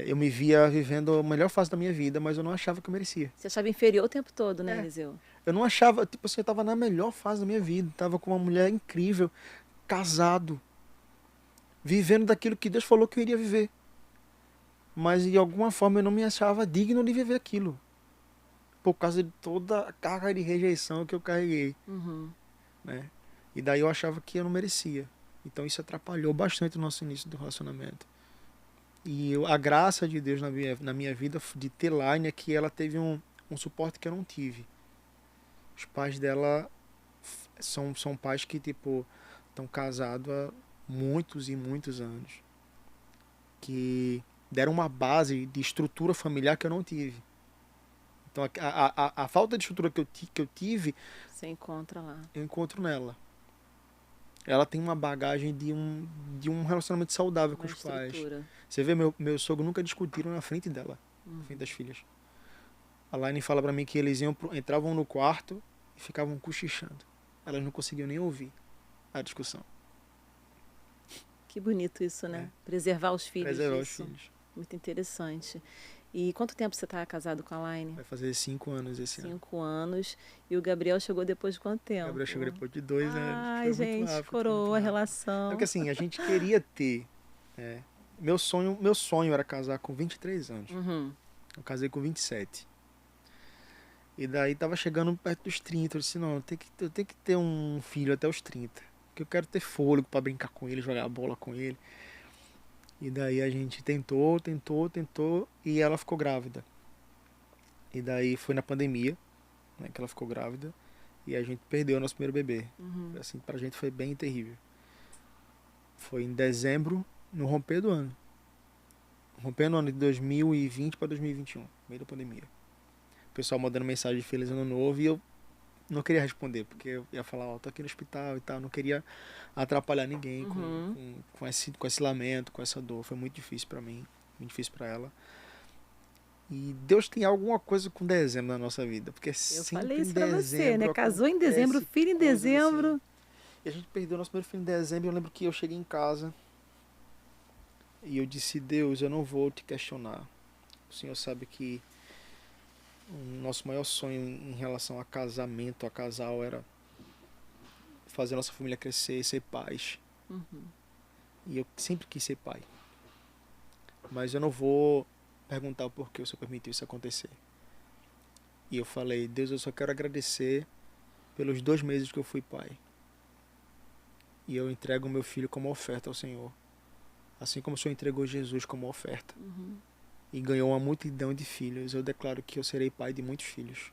eu me via vivendo a melhor fase da minha vida, mas eu não achava que eu merecia. Você achava inferior o tempo todo, né, Eliseu? Eu não achava, tipo assim, eu estava na melhor fase da minha vida. Estava com uma mulher incrível, casado, vivendo daquilo que Deus falou que eu iria viver. Mas de alguma forma eu não me achava digno de viver aquilo. Por causa de toda a carga de rejeição que eu carreguei. Né? E daí eu achava que eu não merecia. Então isso atrapalhou bastante o nosso início do relacionamento. E a graça de Deus na minha vida de ter Laine é que ela teve um suporte que eu não tive. Os pais dela são pais que tipo estão casados há muitos e muitos anos. Que deram uma base de estrutura familiar que eu não tive. Então a falta de estrutura que eu tive, você encontra lá. Eu encontro nela. Ela tem uma bagagem de um relacionamento saudável com os pais. Você vê, meu sogro nunca discutiram na frente dela, na frente das filhas. A Laine fala pra mim que eles entravam no quarto e ficavam cochichando. Elas não conseguiam nem ouvir a discussão. Que bonito isso, né? Preservar os filhos. Preservar os filhos. Muito interessante. E quanto tempo você está casado com a Laine? Vai fazer 5 anos esse ano. 5 anos. E o Gabriel chegou depois de quanto tempo? O Gabriel chegou depois de 2 anos. Ai, gente, coroou a relação. Porque assim, a gente queria ter... Meu sonho era casar com 23 anos. Eu casei com 27. E daí tava chegando perto dos 30. Eu disse, não, eu tenho que ter um filho até os 30. Porque eu quero ter fôlego para brincar com ele, jogar bola com ele. E daí a gente tentou, e ela ficou grávida. E daí foi na pandemia, né, que ela ficou grávida, e a gente perdeu o nosso primeiro bebê. Assim, pra gente foi bem terrível. Foi em dezembro, no romper do ano. Rompendo o ano de 2020 para 2021, meio da pandemia. O pessoal mandando mensagem de Feliz Ano Novo, e eu não queria responder, porque eu ia falar, tô aqui no hospital e tal, não queria atrapalhar ninguém com esse lamento, com essa dor. Foi muito difícil para mim, muito difícil para ela. E Deus tem alguma coisa com dezembro na nossa vida, porque eu falei isso pra você, né? Casou em dezembro, filho em dezembro. Assim. E a gente perdeu nosso primeiro filho em dezembro. Eu lembro que eu cheguei em casa e eu disse, Deus, eu não vou te questionar. O Senhor sabe que o nosso maior sonho em relação a casamento, a casal, era fazer a nossa família crescer, ser pais. E eu sempre quis ser pai. Mas eu não vou perguntar o porquê o Senhor permitiu isso acontecer. E eu falei, Deus, eu só quero agradecer pelos 2 meses que eu fui pai. E eu entrego o meu filho como oferta ao Senhor. Assim como o Senhor entregou Jesus como oferta. E ganhou uma multidão de filhos, eu declaro que eu serei pai de muitos filhos.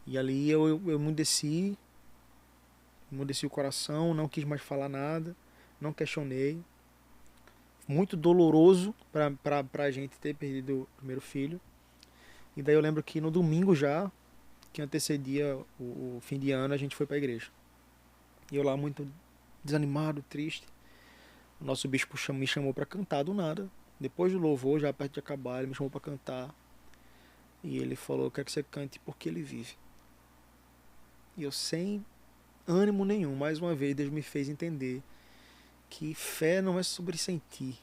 E ali eu emudeci o coração, não quis mais falar nada, não questionei. Muito doloroso pra gente ter perdido o primeiro filho. E daí eu lembro que no domingo já, que antecedia o fim de ano, a gente foi pra igreja. E eu lá muito desanimado, triste. O nosso bispo me chamou pra cantar do nada. Depois do louvor, já perto de acabar, ele me chamou para cantar. E ele falou, eu quero que você cante porque ele vive. E eu, sem ânimo nenhum, mais uma vez, Deus me fez entender que fé não é sobre sentir,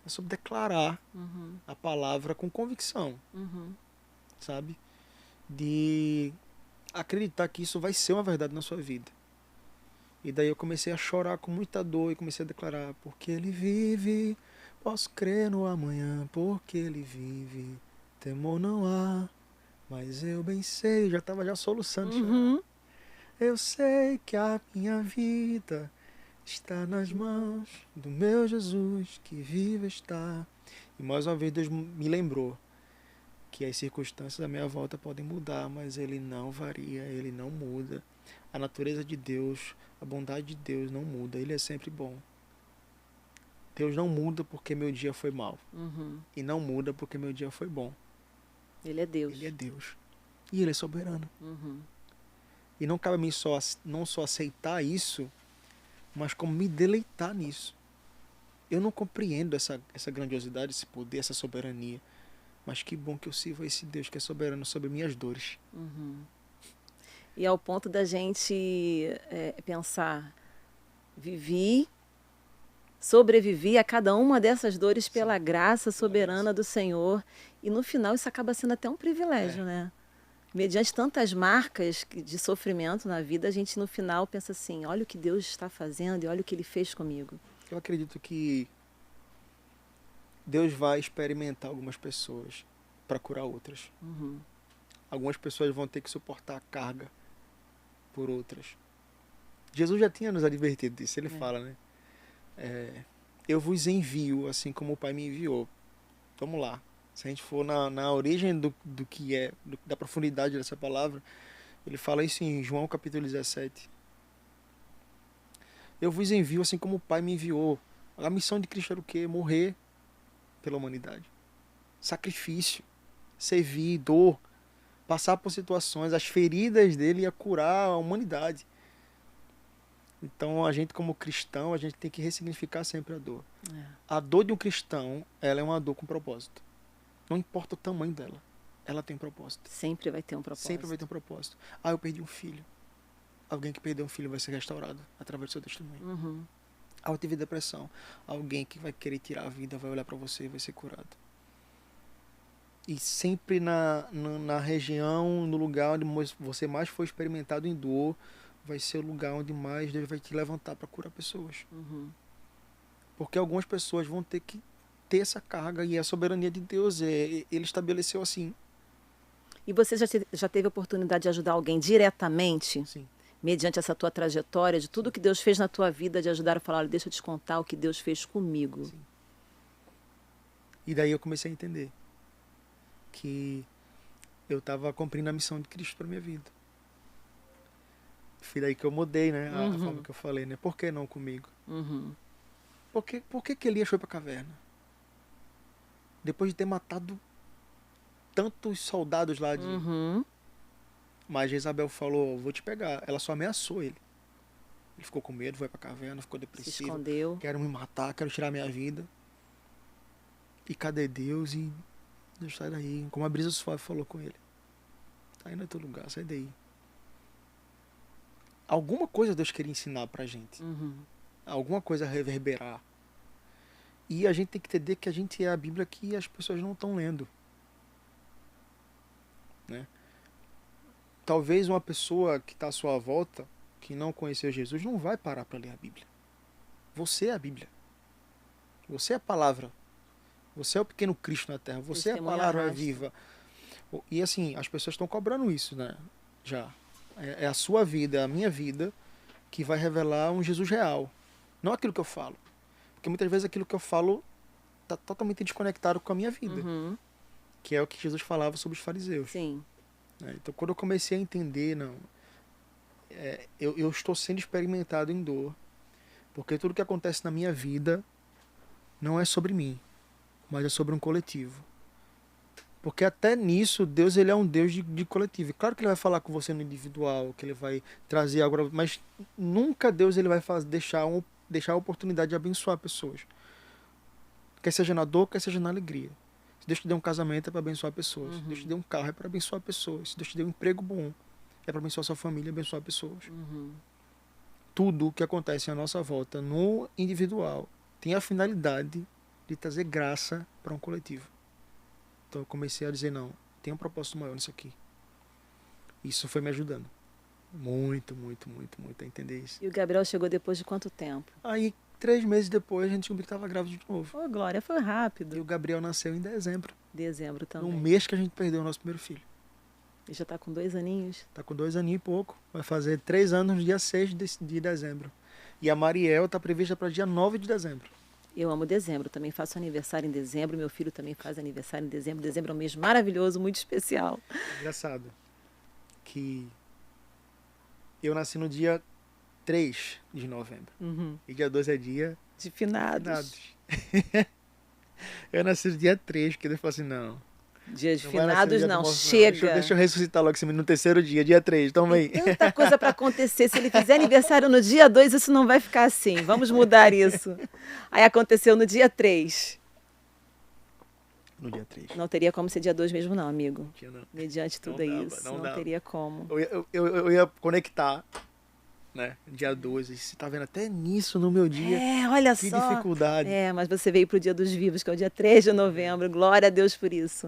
é sobre declarar a palavra com convicção, sabe? De acreditar que isso vai ser uma verdade na sua vida. E daí eu comecei a chorar com muita dor e comecei a declarar, porque ele vive, posso crer no amanhã, porque ele vive, temor não há, mas eu bem sei, já estava já soluçando, chorando. Eu sei que a minha vida está nas mãos do meu Jesus, que vive está. E mais uma vez Deus me lembrou que as circunstâncias à minha volta podem mudar, mas ele não varia, ele não muda. A natureza de Deus, a bondade de Deus não muda, ele é sempre bom. Deus não muda porque meu dia foi mau. E não muda porque meu dia foi bom. Ele é Deus. Ele é Deus. E ele é soberano. E não cabe a mim não só aceitar isso, mas como me deleitar nisso. Eu não compreendo essa grandiosidade, esse poder, essa soberania. Mas que bom que eu sirvo a esse Deus que é soberano sobre minhas dores. E ao ponto da gente pensar, sobrevivi a cada uma dessas dores pela graça soberana do Senhor. E no final isso acaba sendo até um privilégio, né? Mediante tantas marcas de sofrimento na vida, a gente no final pensa assim, olha o que Deus está fazendo e olha o que Ele fez comigo. Eu acredito que Deus vai experimentar algumas pessoas para curar outras. Algumas pessoas vão ter que suportar a carga por outras. Jesus já tinha nos advertido disso, ele fala, né? Eu vos envio assim como o Pai me enviou. Vamos lá. Se a gente for na origem do que é, da profundidade dessa palavra, ele fala isso em João capítulo 17. Eu vos envio assim como o Pai me enviou. A missão de Cristo era o quê? Morrer pela humanidade. Sacrifício, servir, dor, passar por situações, as feridas dele ia curar a humanidade. Então a gente como cristão, a gente tem que ressignificar sempre a dor. A dor de um cristão, ela é uma dor com propósito. Não importa o tamanho dela, ela tem um propósito. Sempre vai ter um propósito. Sempre vai ter um propósito. Eu perdi um filho. Alguém que perdeu um filho vai ser restaurado através do seu testemunho. Eu tive depressão. Alguém que vai querer tirar a vida vai olhar para você e vai ser curado. E sempre na região, no lugar onde você mais for experimentado em dor, vai ser o lugar onde mais Deus vai te levantar para curar pessoas. Porque algumas pessoas vão ter que ter essa carga e a soberania de Deus, ele estabeleceu assim. E você já teve a oportunidade de ajudar alguém diretamente? Sim. Mediante essa tua trajetória, de tudo que Deus fez na tua vida, de ajudar a falar, olha, deixa eu te contar o que Deus fez comigo. Sim. E daí eu comecei a entender que eu estava cumprindo a missão de Cristo para minha vida. Foi daí que eu mudei, né? A forma que eu falei, né? Por que não comigo? Por que Elias foi para a caverna? Depois de ter matado tantos soldados lá de... Mas Jezabel falou, vou te pegar. Ela só ameaçou ele. Ele ficou com medo, foi pra caverna, ficou depressivo. Se escondeu. Quero me matar, quero tirar minha vida. E cadê Deus? E Deus, sai daí. Como a brisa suave falou com ele. Tá aí no teu lugar, sai daí. Alguma coisa Deus queria ensinar pra gente. Alguma coisa a reverberar. E a gente tem que entender que a gente é a Bíblia que as pessoas não estão lendo. Né? Talvez uma pessoa que está à sua volta, que não conheceu Jesus, não vai parar para ler a Bíblia. Você é a Bíblia. Você é a palavra. Você é o pequeno Cristo na Terra. Você é a palavra viva. E assim, as pessoas estão cobrando isso, né? Já. É a sua vida, é a minha vida, que vai revelar um Jesus real. Não aquilo que eu falo. Porque muitas vezes aquilo que eu falo está totalmente desconectado com a minha vida. Que é o que Jesus falava sobre os fariseus. Sim. Então, quando eu comecei a entender, eu estou sendo experimentado em dor, porque tudo que acontece na minha vida não é sobre mim, mas é sobre um coletivo. Porque até nisso, Deus ele é um Deus de coletivo. E claro que ele vai falar com você no individual, que ele vai trazer algo, mas nunca Deus ele vai deixar a oportunidade de abençoar pessoas. Quer seja na dor, quer seja na alegria. Se Deus te deu um casamento, é para abençoar pessoas. Se Deus te deu um carro, é para abençoar pessoas. Se Deus te deu um emprego bom, é para abençoar sua família, abençoar pessoas. Tudo o que acontece à nossa volta no individual tem a finalidade de trazer graça para um coletivo. Então eu comecei a dizer, não, tem um propósito maior nisso aqui. Isso foi me ajudando. Muito, muito, muito, muito a entender isso. E o Gabriel chegou depois de quanto tempo? Aí, 3 meses depois, a gente descobriu que estava grávida de novo. Ô, Glória, foi E rápido. o Gabriel nasceu em dezembro. Dezembro também. No mês que a gente perdeu o nosso primeiro filho. E já tá com 2 aninhos. Tá com 2 aninhos e pouco. Vai fazer 3 anos no dia 6 de dezembro. E a Mariel tá prevista para dia 9 de dezembro. Eu amo dezembro, também faço aniversário em dezembro. Meu filho também faz aniversário em dezembro. Dezembro é um mês maravilhoso, muito especial. Engraçado que eu nasci no dia 3 de novembro. E dia 2 é dia De finados. finados. Eu nasci no dia 3, porque Deus falou assim, não. Dia de Não vai nascer no finados dia do não, morto, chega. Deixa eu ressuscitar logo esse menino no terceiro dia, dia 3, toma aí. Tem tanta coisa para acontecer. Se ele fizer aniversário no dia 2, isso não vai ficar assim. Vamos mudar isso. Aí aconteceu no dia 3. No dia 3. Não teria como ser dia 2 mesmo não, amigo. Tinha não. Mediante tudo Não dava, isso. não Não dava. teria como. Eu ia conectar, né? Dia 12. Você tá vendo até nisso no meu dia. É, olha Que só. dificuldade. É, mas você veio para o Dia dos Vivos, que é o dia 3 de novembro. Glória a Deus por isso.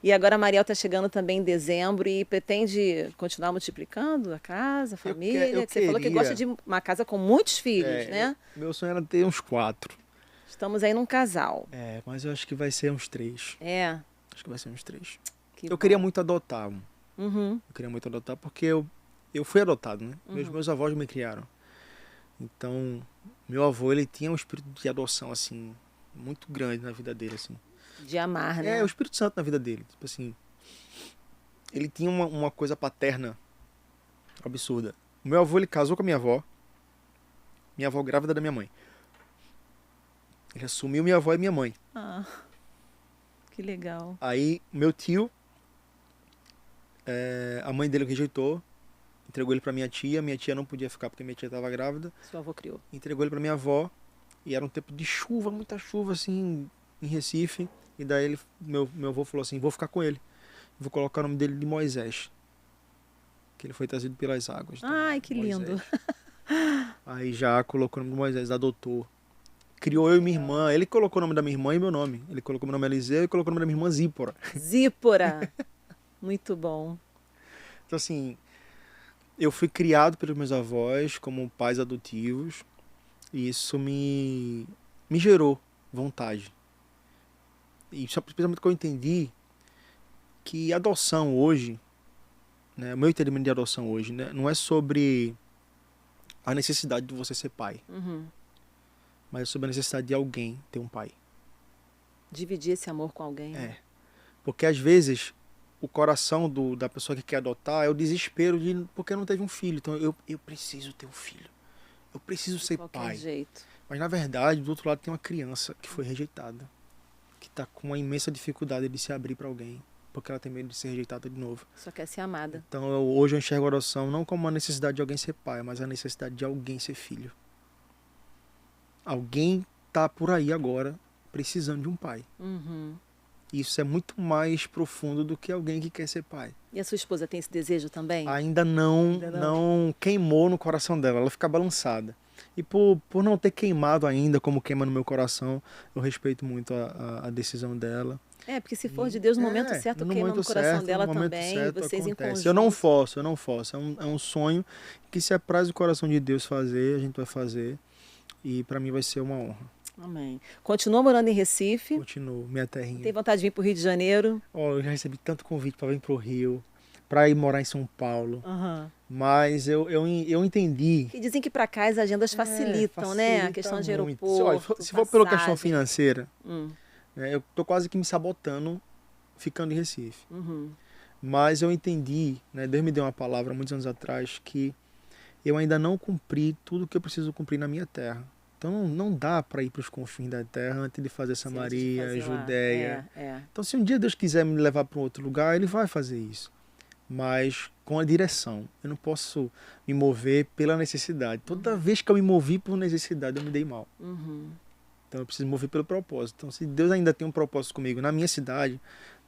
E agora a Mariel está chegando também em dezembro e pretende continuar multiplicando a casa, a família. eu Você falou que queria. gosta de uma casa com muitos filhos, É, né? Meu sonho era ter uns 4. Estamos aí num casal. É, mas eu acho que vai ser uns 3. É. Acho que vai ser uns 3. Que Eu bom. queria muito adotar. Uhum. Eu queria muito adotar porque eu fui adotado, né? Meus avós me criaram. Então, meu avô, ele tinha um espírito de adoção, assim, muito grande na vida dele, assim. De amar, né? É, o Espírito Santo na vida dele. Tipo assim, ele tinha uma coisa paterna absurda. O meu avô, ele casou com a minha avó grávida da minha mãe. Ele assumiu minha avó e minha mãe. Ah, que legal. Aí, meu tio, a mãe dele rejeitou, entregou ele pra minha tia não podia ficar porque minha tia estava grávida, Seu avô criou. entregou ele pra minha avó, e era um tempo de chuva, muita chuva, assim, em Recife, e daí meu avô falou assim, vou ficar com ele, vou colocar o nome dele de Moisés, que ele foi trazido pelas águas. Então, Ai, que Moisés. lindo. Aí já colocou o nome de Moisés, adotou. Criou eu e minha irmã. Ele colocou o nome da minha irmã e meu nome. Ele colocou meu nome Eliseu e colocou o nome da minha irmã Zípora. Zípora. Muito bom. Então, assim, eu fui criado pelos meus avós como pais adotivos. E isso me gerou vontade. E só principalmente que eu entendi que adoção hoje, né, o meu entendimento de adoção hoje, né, não é sobre a necessidade de você ser pai. Mas é sobre a necessidade de alguém ter um pai. Dividir esse amor com alguém. né? É. Porque às vezes o coração da pessoa que quer adotar é o desespero de porque não teve um filho. Então eu preciso ter um filho. Eu preciso De ser qualquer pai. jeito. Mas na verdade, do outro lado tem uma criança que foi rejeitada. Que está com uma imensa dificuldade de se abrir para alguém. Porque ela tem medo de ser rejeitada de novo. Só quer ser amada. Então hoje eu enxergo a adoção não como uma necessidade de alguém ser pai, mas a necessidade de alguém ser filho. Alguém tá por aí agora precisando de um pai. Isso é muito mais profundo do que alguém que quer ser pai. E a sua esposa tem esse desejo também? Ainda não queimou no coração dela, ela fica balançada. E por não ter queimado ainda como queima no meu coração, eu respeito muito a decisão dela. É, porque se for de Deus, no momento certo, queima no coração dela também. Vocês em conjunto. Eu não forço. É um sonho que se apraz o coração de Deus fazer, a gente vai fazer. E pra mim vai ser uma honra. Amém. Continua morando em Recife. Continuo, minha terrinha. Tem vontade de vir pro Rio de Janeiro? Eu já recebi tanto convite para vir pro Rio, para ir morar em São Paulo. Mas eu entendi. E dizem que para cá as agendas facilitam, né? A facilita questão de muito. aeroporto, Se for pela questão passagem. financeira, né, eu tô quase que me sabotando ficando em Recife. Mas eu entendi, né, Deus me deu uma palavra muitos anos atrás que eu ainda não cumpri tudo que eu preciso cumprir na minha terra. Então não dá para ir para os confins da terra antes de fazer Samaria, Judéia. Então se um dia Deus quiser me levar para um outro lugar, Ele vai fazer isso. Mas com a direção. Eu não posso me mover pela necessidade. Toda vez que eu me movi por necessidade, eu me dei mal. Então eu preciso mover pelo propósito. Então se Deus ainda tem um propósito comigo na minha cidade,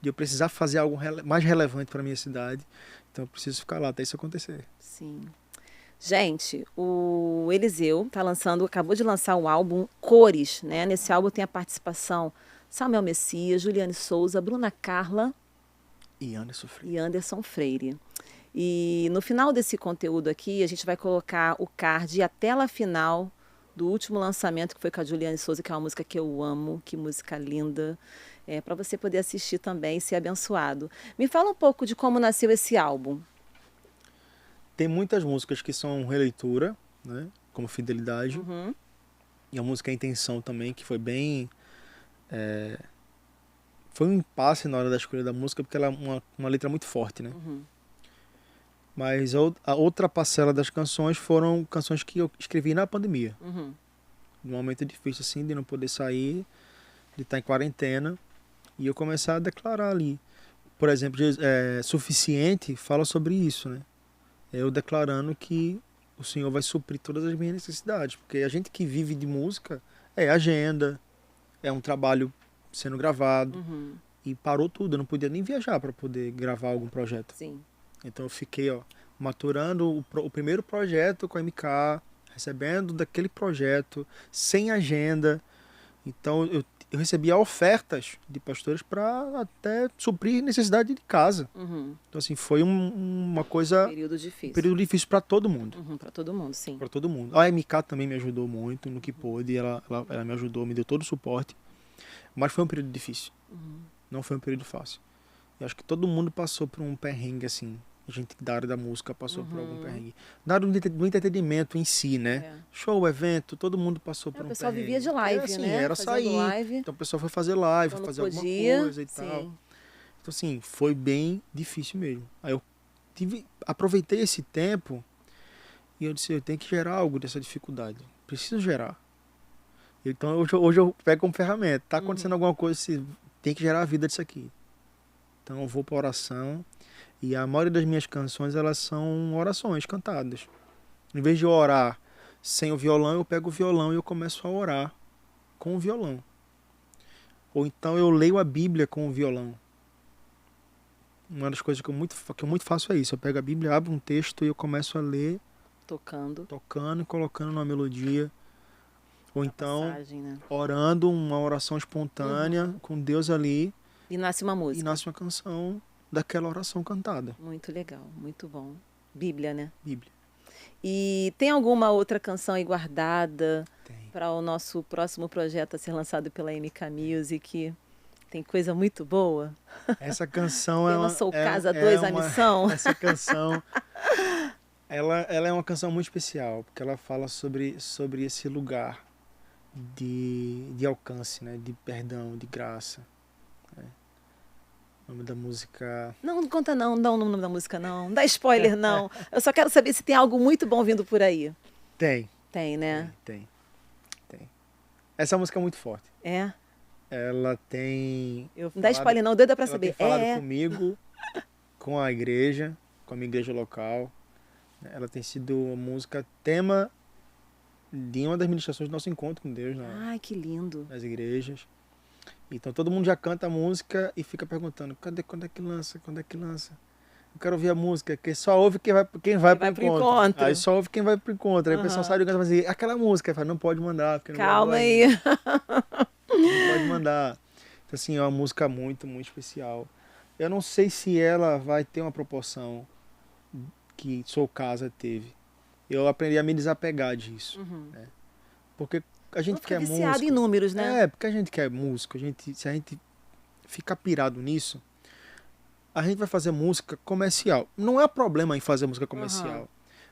de eu precisar fazer algo mais relevante para minha cidade, então eu preciso ficar lá até isso acontecer. Sim. Gente, o Eliseu acabou de lançar o álbum Cores, né? Nesse álbum tem a participação Samuel Messias, Juliane Souza, Bruna Carla E Anderson Freire. e Anderson Freire. E no final desse conteúdo aqui, a gente vai colocar o card e a tela final do último lançamento, que foi com a Juliane Souza, que é uma música que eu amo, que música linda, para você poder assistir também e ser abençoado. Me fala um pouco de como nasceu esse álbum. Tem muitas músicas que são releitura, né? Como Fidelidade. Uhum. E a música Intenção também, que foi bem... Foi um impasse na hora da escolha da música, porque ela é uma letra muito forte, né? Uhum. Mas a outra parcela das canções foram canções que eu escrevi na pandemia. Uhum. Num momento difícil, assim, de não poder sair, de estar em quarentena. E eu começar a declarar ali. Por exemplo, Suficiente fala sobre isso, né? Eu declarando que o Senhor vai suprir todas as minhas necessidades. Porque a gente que vive de música é agenda, é um trabalho sendo gravado. Uhum. E parou tudo, eu não podia nem viajar para poder gravar algum projeto. Sim. Então eu fiquei maturando o primeiro projeto com a MK, recebendo daquele projeto, sem agenda. Então eu recebia ofertas de pastores para até suprir necessidade de casa. Uhum. Então assim, foi uma coisa... Período difícil. Período difícil para todo mundo. Uhum, para todo mundo, sim. Para todo mundo. A MK também me ajudou muito no que pôde, ela me ajudou, me deu todo o suporte. Mas foi um período difícil. Uhum. Não foi um período fácil. Eu acho que todo mundo passou por um perrengue, assim. A gente da área da música passou por algum perrengue. Na área do entretenimento em si, né? É. Show, evento, todo mundo passou por um perrengue. O pessoal vivia de live, assim, né? Era Fazendo sair. live. Então o pessoal foi fazer live, Quando fazer podia, alguma coisa e tal. sim. Então assim, foi bem difícil mesmo. Aí eu aproveitei esse tempo e eu disse, eu tenho que gerar algo dessa dificuldade. Preciso gerar. Então hoje eu pego como ferramenta. Tá acontecendo alguma coisa, tem que gerar a vida disso aqui. Então eu vou para oração. E a maioria das minhas canções, elas são orações cantadas. Em vez de eu orar sem o violão, eu pego o violão e eu começo a orar com o violão. Ou então eu leio a Bíblia com o violão. Uma das coisas que eu muito faço é isso. Eu pego a Bíblia, abro um texto e eu começo a ler, Tocando. tocando e colocando numa melodia. Ou então Passagem, né? orando uma oração espontânea com Deus ali. E nasce uma música. E nasce uma canção daquela oração cantada. Muito legal, muito bom. Bíblia, né? Bíblia. E tem alguma outra canção aí guardada Tem. para o nosso próximo projeto a ser lançado pela MK Music? Tem coisa muito boa. Essa canção Tema Sou Casa 2, a missão. Essa canção ela é uma canção muito especial, porque ela fala sobre esse lugar de alcance, né? De perdão, de graça. Né? O nome da música... Não conta não, dá o nome da música não, dá spoiler não. Eu só quero saber se tem algo muito bom vindo por aí. Tem. Tem, né? Tem. Essa música é muito forte. É? Ela tem... Não dá spoiler não, doida pra ela saber. tem falado comigo, com a igreja, com a minha igreja local. Ela tem sido uma música tema de uma das ministrações do nosso encontro com Deus Ai, que lindo. nas igrejas. Então todo mundo já canta a música e fica perguntando, quando é que lança? Quando é que lança? Eu quero ouvir a música, que só ouve quem vai pro encontro. Aí só ouve quem vai pro encontro. Aí o pessoal sai do canto e fala assim, aquela música, fala, não pode mandar. Porque não Calma aí. Não pode mandar. Então assim, é uma música muito, muito especial. Eu não sei se ela vai ter uma proporção que Sou Casa teve. Eu aprendi a me desapegar disso. Né? Porque a gente quer música. Viciado em números, né? Porque a gente quer música. Se a gente ficar pirado nisso, a gente vai fazer música comercial. Não é problema em fazer música comercial.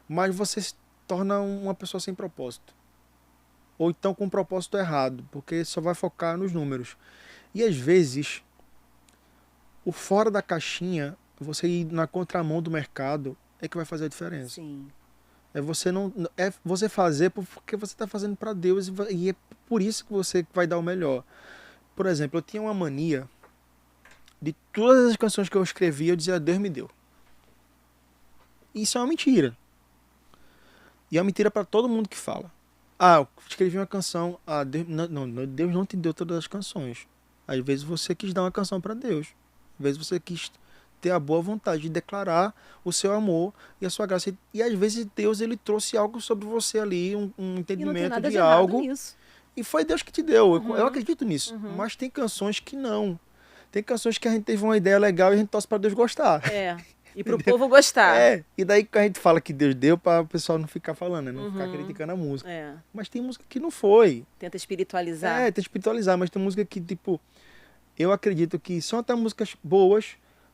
Mas você se torna uma pessoa sem propósito. Ou então com um propósito errado, porque só vai focar nos números. E às vezes, o fora da caixinha, você ir na contramão do mercado, é que vai fazer a diferença. Sim. É você fazer porque você está fazendo para Deus e é por isso que você vai dar o melhor. Por exemplo, eu tinha uma mania de todas as canções que eu escrevia, eu dizia, Deus me deu. Isso é uma mentira. E é uma mentira para todo mundo que fala. Eu escrevi uma canção. Deus não te deu todas as canções. Às vezes você quis dar uma canção para Deus. Às vezes você quis ter a boa vontade de declarar o seu amor e a sua graça. E às vezes Deus ele trouxe algo sobre você ali, um E não tem entendimento nada de de errado algo. nisso. E foi Deus que te deu. Eu Uhum. acredito nisso. Uhum. Mas tem canções que não. Tem canções que a gente teve uma ideia legal e a gente torce para Deus gostar. É. E pro povo gostar. E daí que a gente fala que Deus deu para o pessoal não ficar falando, né? Não ficar Uhum. criticando a música. É. Mas tem música que não foi. Tenta espiritualizar. Tem que espiritualizar, mas tem música que, tipo, eu acredito que são até músicas boas,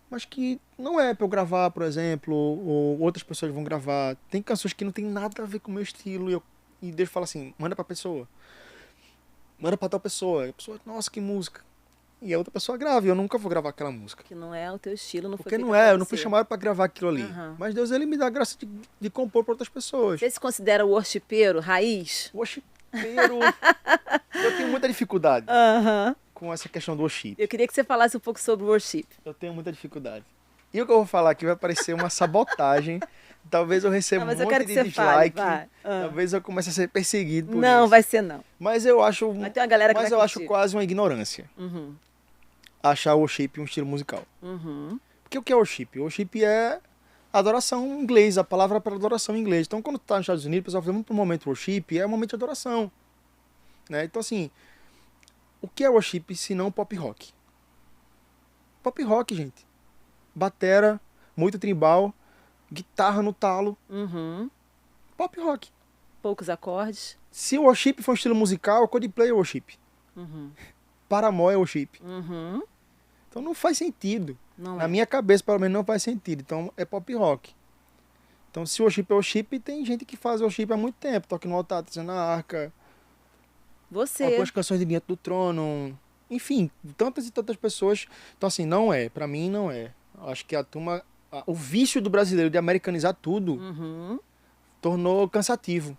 mas que não é pra eu gravar, por exemplo, ou outras pessoas vão gravar. Tem canções que não tem nada a ver com o meu estilo e Deus fala assim, manda pra pessoa. Manda pra tal pessoa. E a pessoa, nossa, que música. E a outra pessoa grava, e eu nunca vou gravar aquela música. Que não é o teu estilo, não foi Porque feita não pra eu não fui você. chamado pra gravar aquilo ali. Aham. Mas Deus, ele me dá a graça de compor pra outras pessoas. Você se considera worshipeiro, raiz? Worshipeiro, eu tenho muita dificuldade Aham. com essa questão do worship. Eu queria que você falasse um pouco sobre worship. Eu tenho muita dificuldade. E o que eu vou falar aqui vai parecer uma sabotagem. Talvez eu receba Não, mas um eu monte quero que de você fale, dislike. vai. Talvez eu comece a ser perseguido por Não, isso. vai ser não. Mas eu acho, Vai ter uma galera que mas vai eu acho curtir. quase uma ignorância Uhum. achar o worship um estilo musical. Uhum. Porque o que é worship? Worship é adoração em inglês, a palavra para adoração em inglês. Então, quando tu tá nos Estados Unidos, o pessoal fala muito pro momento worship, é um momento de adoração. Né? Então, assim, o que é worship se não pop rock? Pop rock, gente. Batera, muito tribal, guitarra no talo, Uhum. pop rock. Poucos acordes. Se o worship for um estilo musical, Coldplay é worship. Uhum. Paramore é worship. Uhum. Então não faz sentido. Não Na é. minha cabeça, pelo menos, não faz sentido. Então é pop rock. Então se o worship é worship, tem gente que faz worship há muito tempo. Toca no altar, trazendo a arca. Você. Algumas canções de Diante do Trono. Enfim, tantas e tantas pessoas. Então assim, não é. Pra mim, não é. Eu acho que a turma... O vício do brasileiro de americanizar tudo Uhum. tornou cansativo.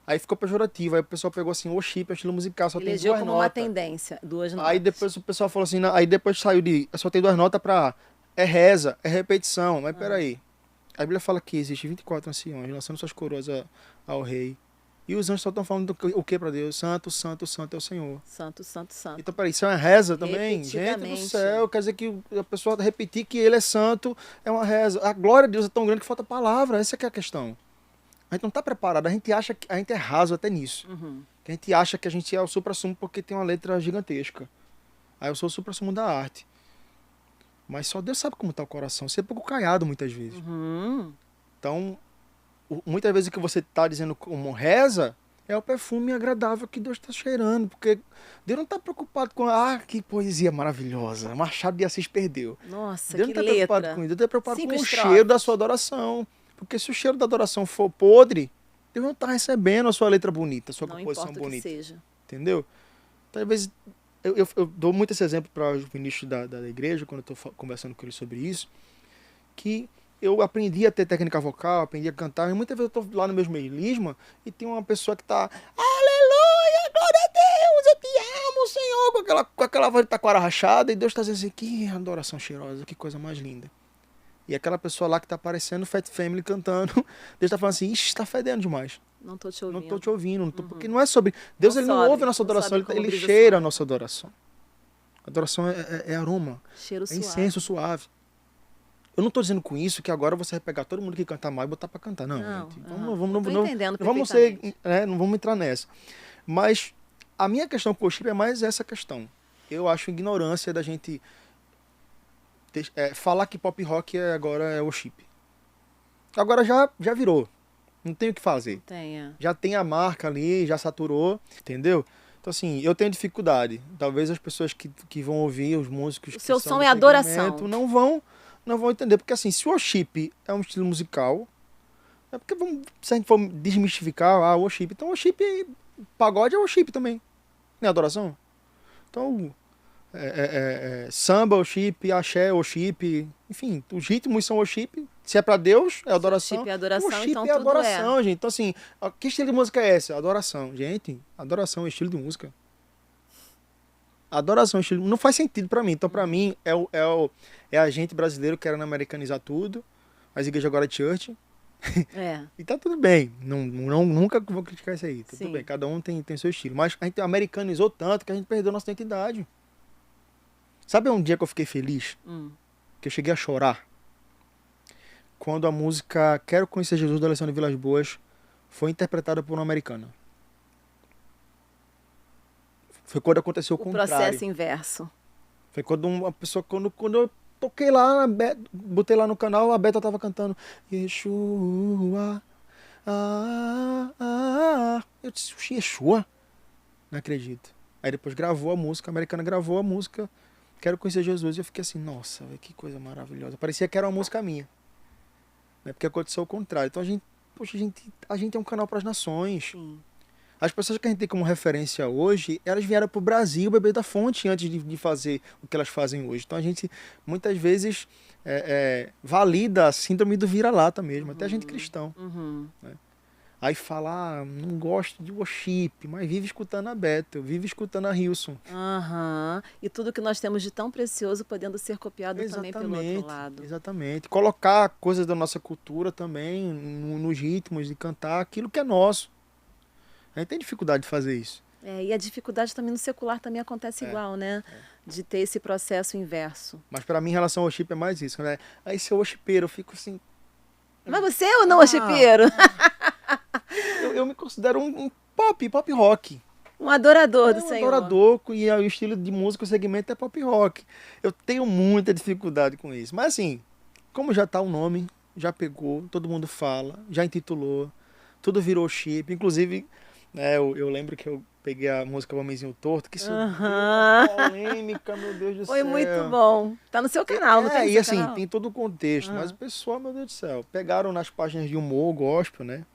Aí ficou pejorativo. Aí o pessoal pegou assim, worship é estilo musical, só Elegeu tem duas como uma notas. tendência. Duas notas. Aí depois o pessoal falou assim, aí depois saiu de, só tem duas notas pra, é reza, é repetição, mas peraí. A Bíblia fala que existe 24 anciões, lançando suas coroas ao rei. E os anjos só estão falando o que pra Deus? Santo, santo, santo é o Senhor. Santo, santo, santo. Então peraí, isso é uma reza também? Gente do Repetidamente. céu, quer dizer que a pessoa repetir que ele é santo é uma reza. A glória de Deus é tão grande que falta palavra, essa que é a questão. A gente não tá preparado, a gente acha que a gente é raso até nisso. Uhum. Que a gente acha que a gente é o supra-sumo porque tem uma letra gigantesca. Aí eu sou o supra-sumo da arte. Mas só Deus sabe como tá o coração. Você é pouco caiado muitas vezes. Uhum. Então, muitas vezes o que você tá dizendo como reza é o perfume agradável que Deus está cheirando. Porque Deus não tá preocupado com, que poesia maravilhosa. Machado de Assis perdeu. Nossa, Deus que não tá preocupado letra. com isso. Deus tá preocupado 5 com o estrofes. cheiro da sua adoração. Porque se o cheiro da adoração for podre, Deus não tá recebendo a sua letra bonita, a sua Não composição importa o que bonita. seja. Entendeu? Talvez eu dou muito esse exemplo para os ministros da igreja, quando eu estou conversando com eles sobre isso, que eu aprendi a ter técnica vocal, aprendi a cantar, e muitas vezes eu estou lá no meu melisma e tem uma pessoa que está, aleluia, glória a Deus, eu te amo, Senhor, com aquela voz de taquara rachada, e Deus está dizendo assim, que adoração cheirosa, que coisa mais linda. E aquela pessoa lá que está aparecendo, Fat Family cantando, Deus está falando assim, ixi, está fedendo demais. Não tô te ouvindo. Não estou te ouvindo, porque não é sobre... Deus Não ele não sobe, ouve a nossa não adoração, sobe como ele brisa cheira a suave. nossa adoração. Adoração é aroma, Cheiro é suave. incenso suave. Eu não estou dizendo com isso que agora você vai pegar todo mundo que canta mal e botar para cantar. Não, Não, gente. aham. Vamos, Tô não, entendendo não vamos ser, perfeitamente. não vamos entrar nessa. Mas a minha questão com o worship é mais essa questão. Eu acho ignorância da gente falar que pop rock agora é worship. Agora já virou. Não tem o que fazer. Tenha. Já tem a marca ali, já saturou, entendeu? Então, assim, eu tenho dificuldade. Talvez as pessoas que vão ouvir, os músicos O que seu são som do é adoração. segmento, não vão entender. Porque, assim, se o worship é um estilo musical, é porque, se a gente for desmistificar, o worship, então worship, pagode é worship também. Não é adoração? Então, samba, worship, axé, worship, enfim, os ritmos são worship. Se é pra Deus, é adoração. Worship é adoração, Worship então é tudo adoração, gente. Então, assim, que estilo de música é essa? Adoração. Gente, adoração é estilo de música. Adoração é estilo... Não faz sentido pra mim. Então, pra mim, é a gente brasileiro querendo americanizar tudo. As igrejas agora é church. É, E tá tudo bem. Nunca vou criticar isso aí. Tá tudo sim. bem. Cada um tem seu estilo. Mas a gente americanizou tanto que a gente perdeu nossa identidade. Sabe um dia que eu fiquei feliz? Hum. Que eu cheguei a chorar? Quando a música Quero Conhecer Jesus, da Alessandra Vilas Boas, foi interpretada por uma americana. Foi quando aconteceu o O contrário. processo inverso. Foi quando uma pessoa, quando eu toquei lá, botei lá no canal, a Beta tava cantando Yeshua, eu disse, Yeshua? Não acredito. Aí depois gravou a música, a americana gravou a música Quero Conhecer Jesus, e eu fiquei assim, nossa, véio, que coisa maravilhosa. Parecia que era uma música minha. Né? Porque aconteceu o contrário. Então poxa, a gente é um canal para as nações. Sim. As pessoas que a gente tem como referência hoje, elas vieram para o Brasil beber da fonte antes de fazer o que elas fazem hoje. Então a gente, muitas vezes, valida a síndrome do vira-lata mesmo, até a gente cristão. Uhum. Né? Aí fala, não gosto de worship, mas vive escutando a Bethel, vive escutando a Hilson. Aham. E tudo que nós temos de tão precioso podendo ser copiado também pelo outro lado. Exatamente. Colocar coisas da nossa cultura também nos ritmos de cantar aquilo que é nosso. A gente tem dificuldade de fazer isso. E a dificuldade também no secular também acontece igual, né? De ter esse processo inverso. Mas para mim, em relação ao worship, é mais isso. Né? Aí, se eu worshipeiro, eu fico assim... Mas você é ou não worshipeiro? Eu me considero um pop rock. Um adorador do Senhor. Um adorador, e o estilo de música, o segmento é pop rock. Eu tenho muita dificuldade com isso. Mas assim, como já tá o nome, já pegou, todo mundo fala, já intitulou, tudo virou chip. Inclusive, eu lembro que eu peguei a música O Homenzinho Torto, que isso deu uma polêmica, meu Deus do céu. Foi muito bom. Tá no seu canal, não tem? E seu assim, canal? tem todo o contexto, mas o pessoal, meu Deus do céu, pegaram nas páginas de humor, gospel, né,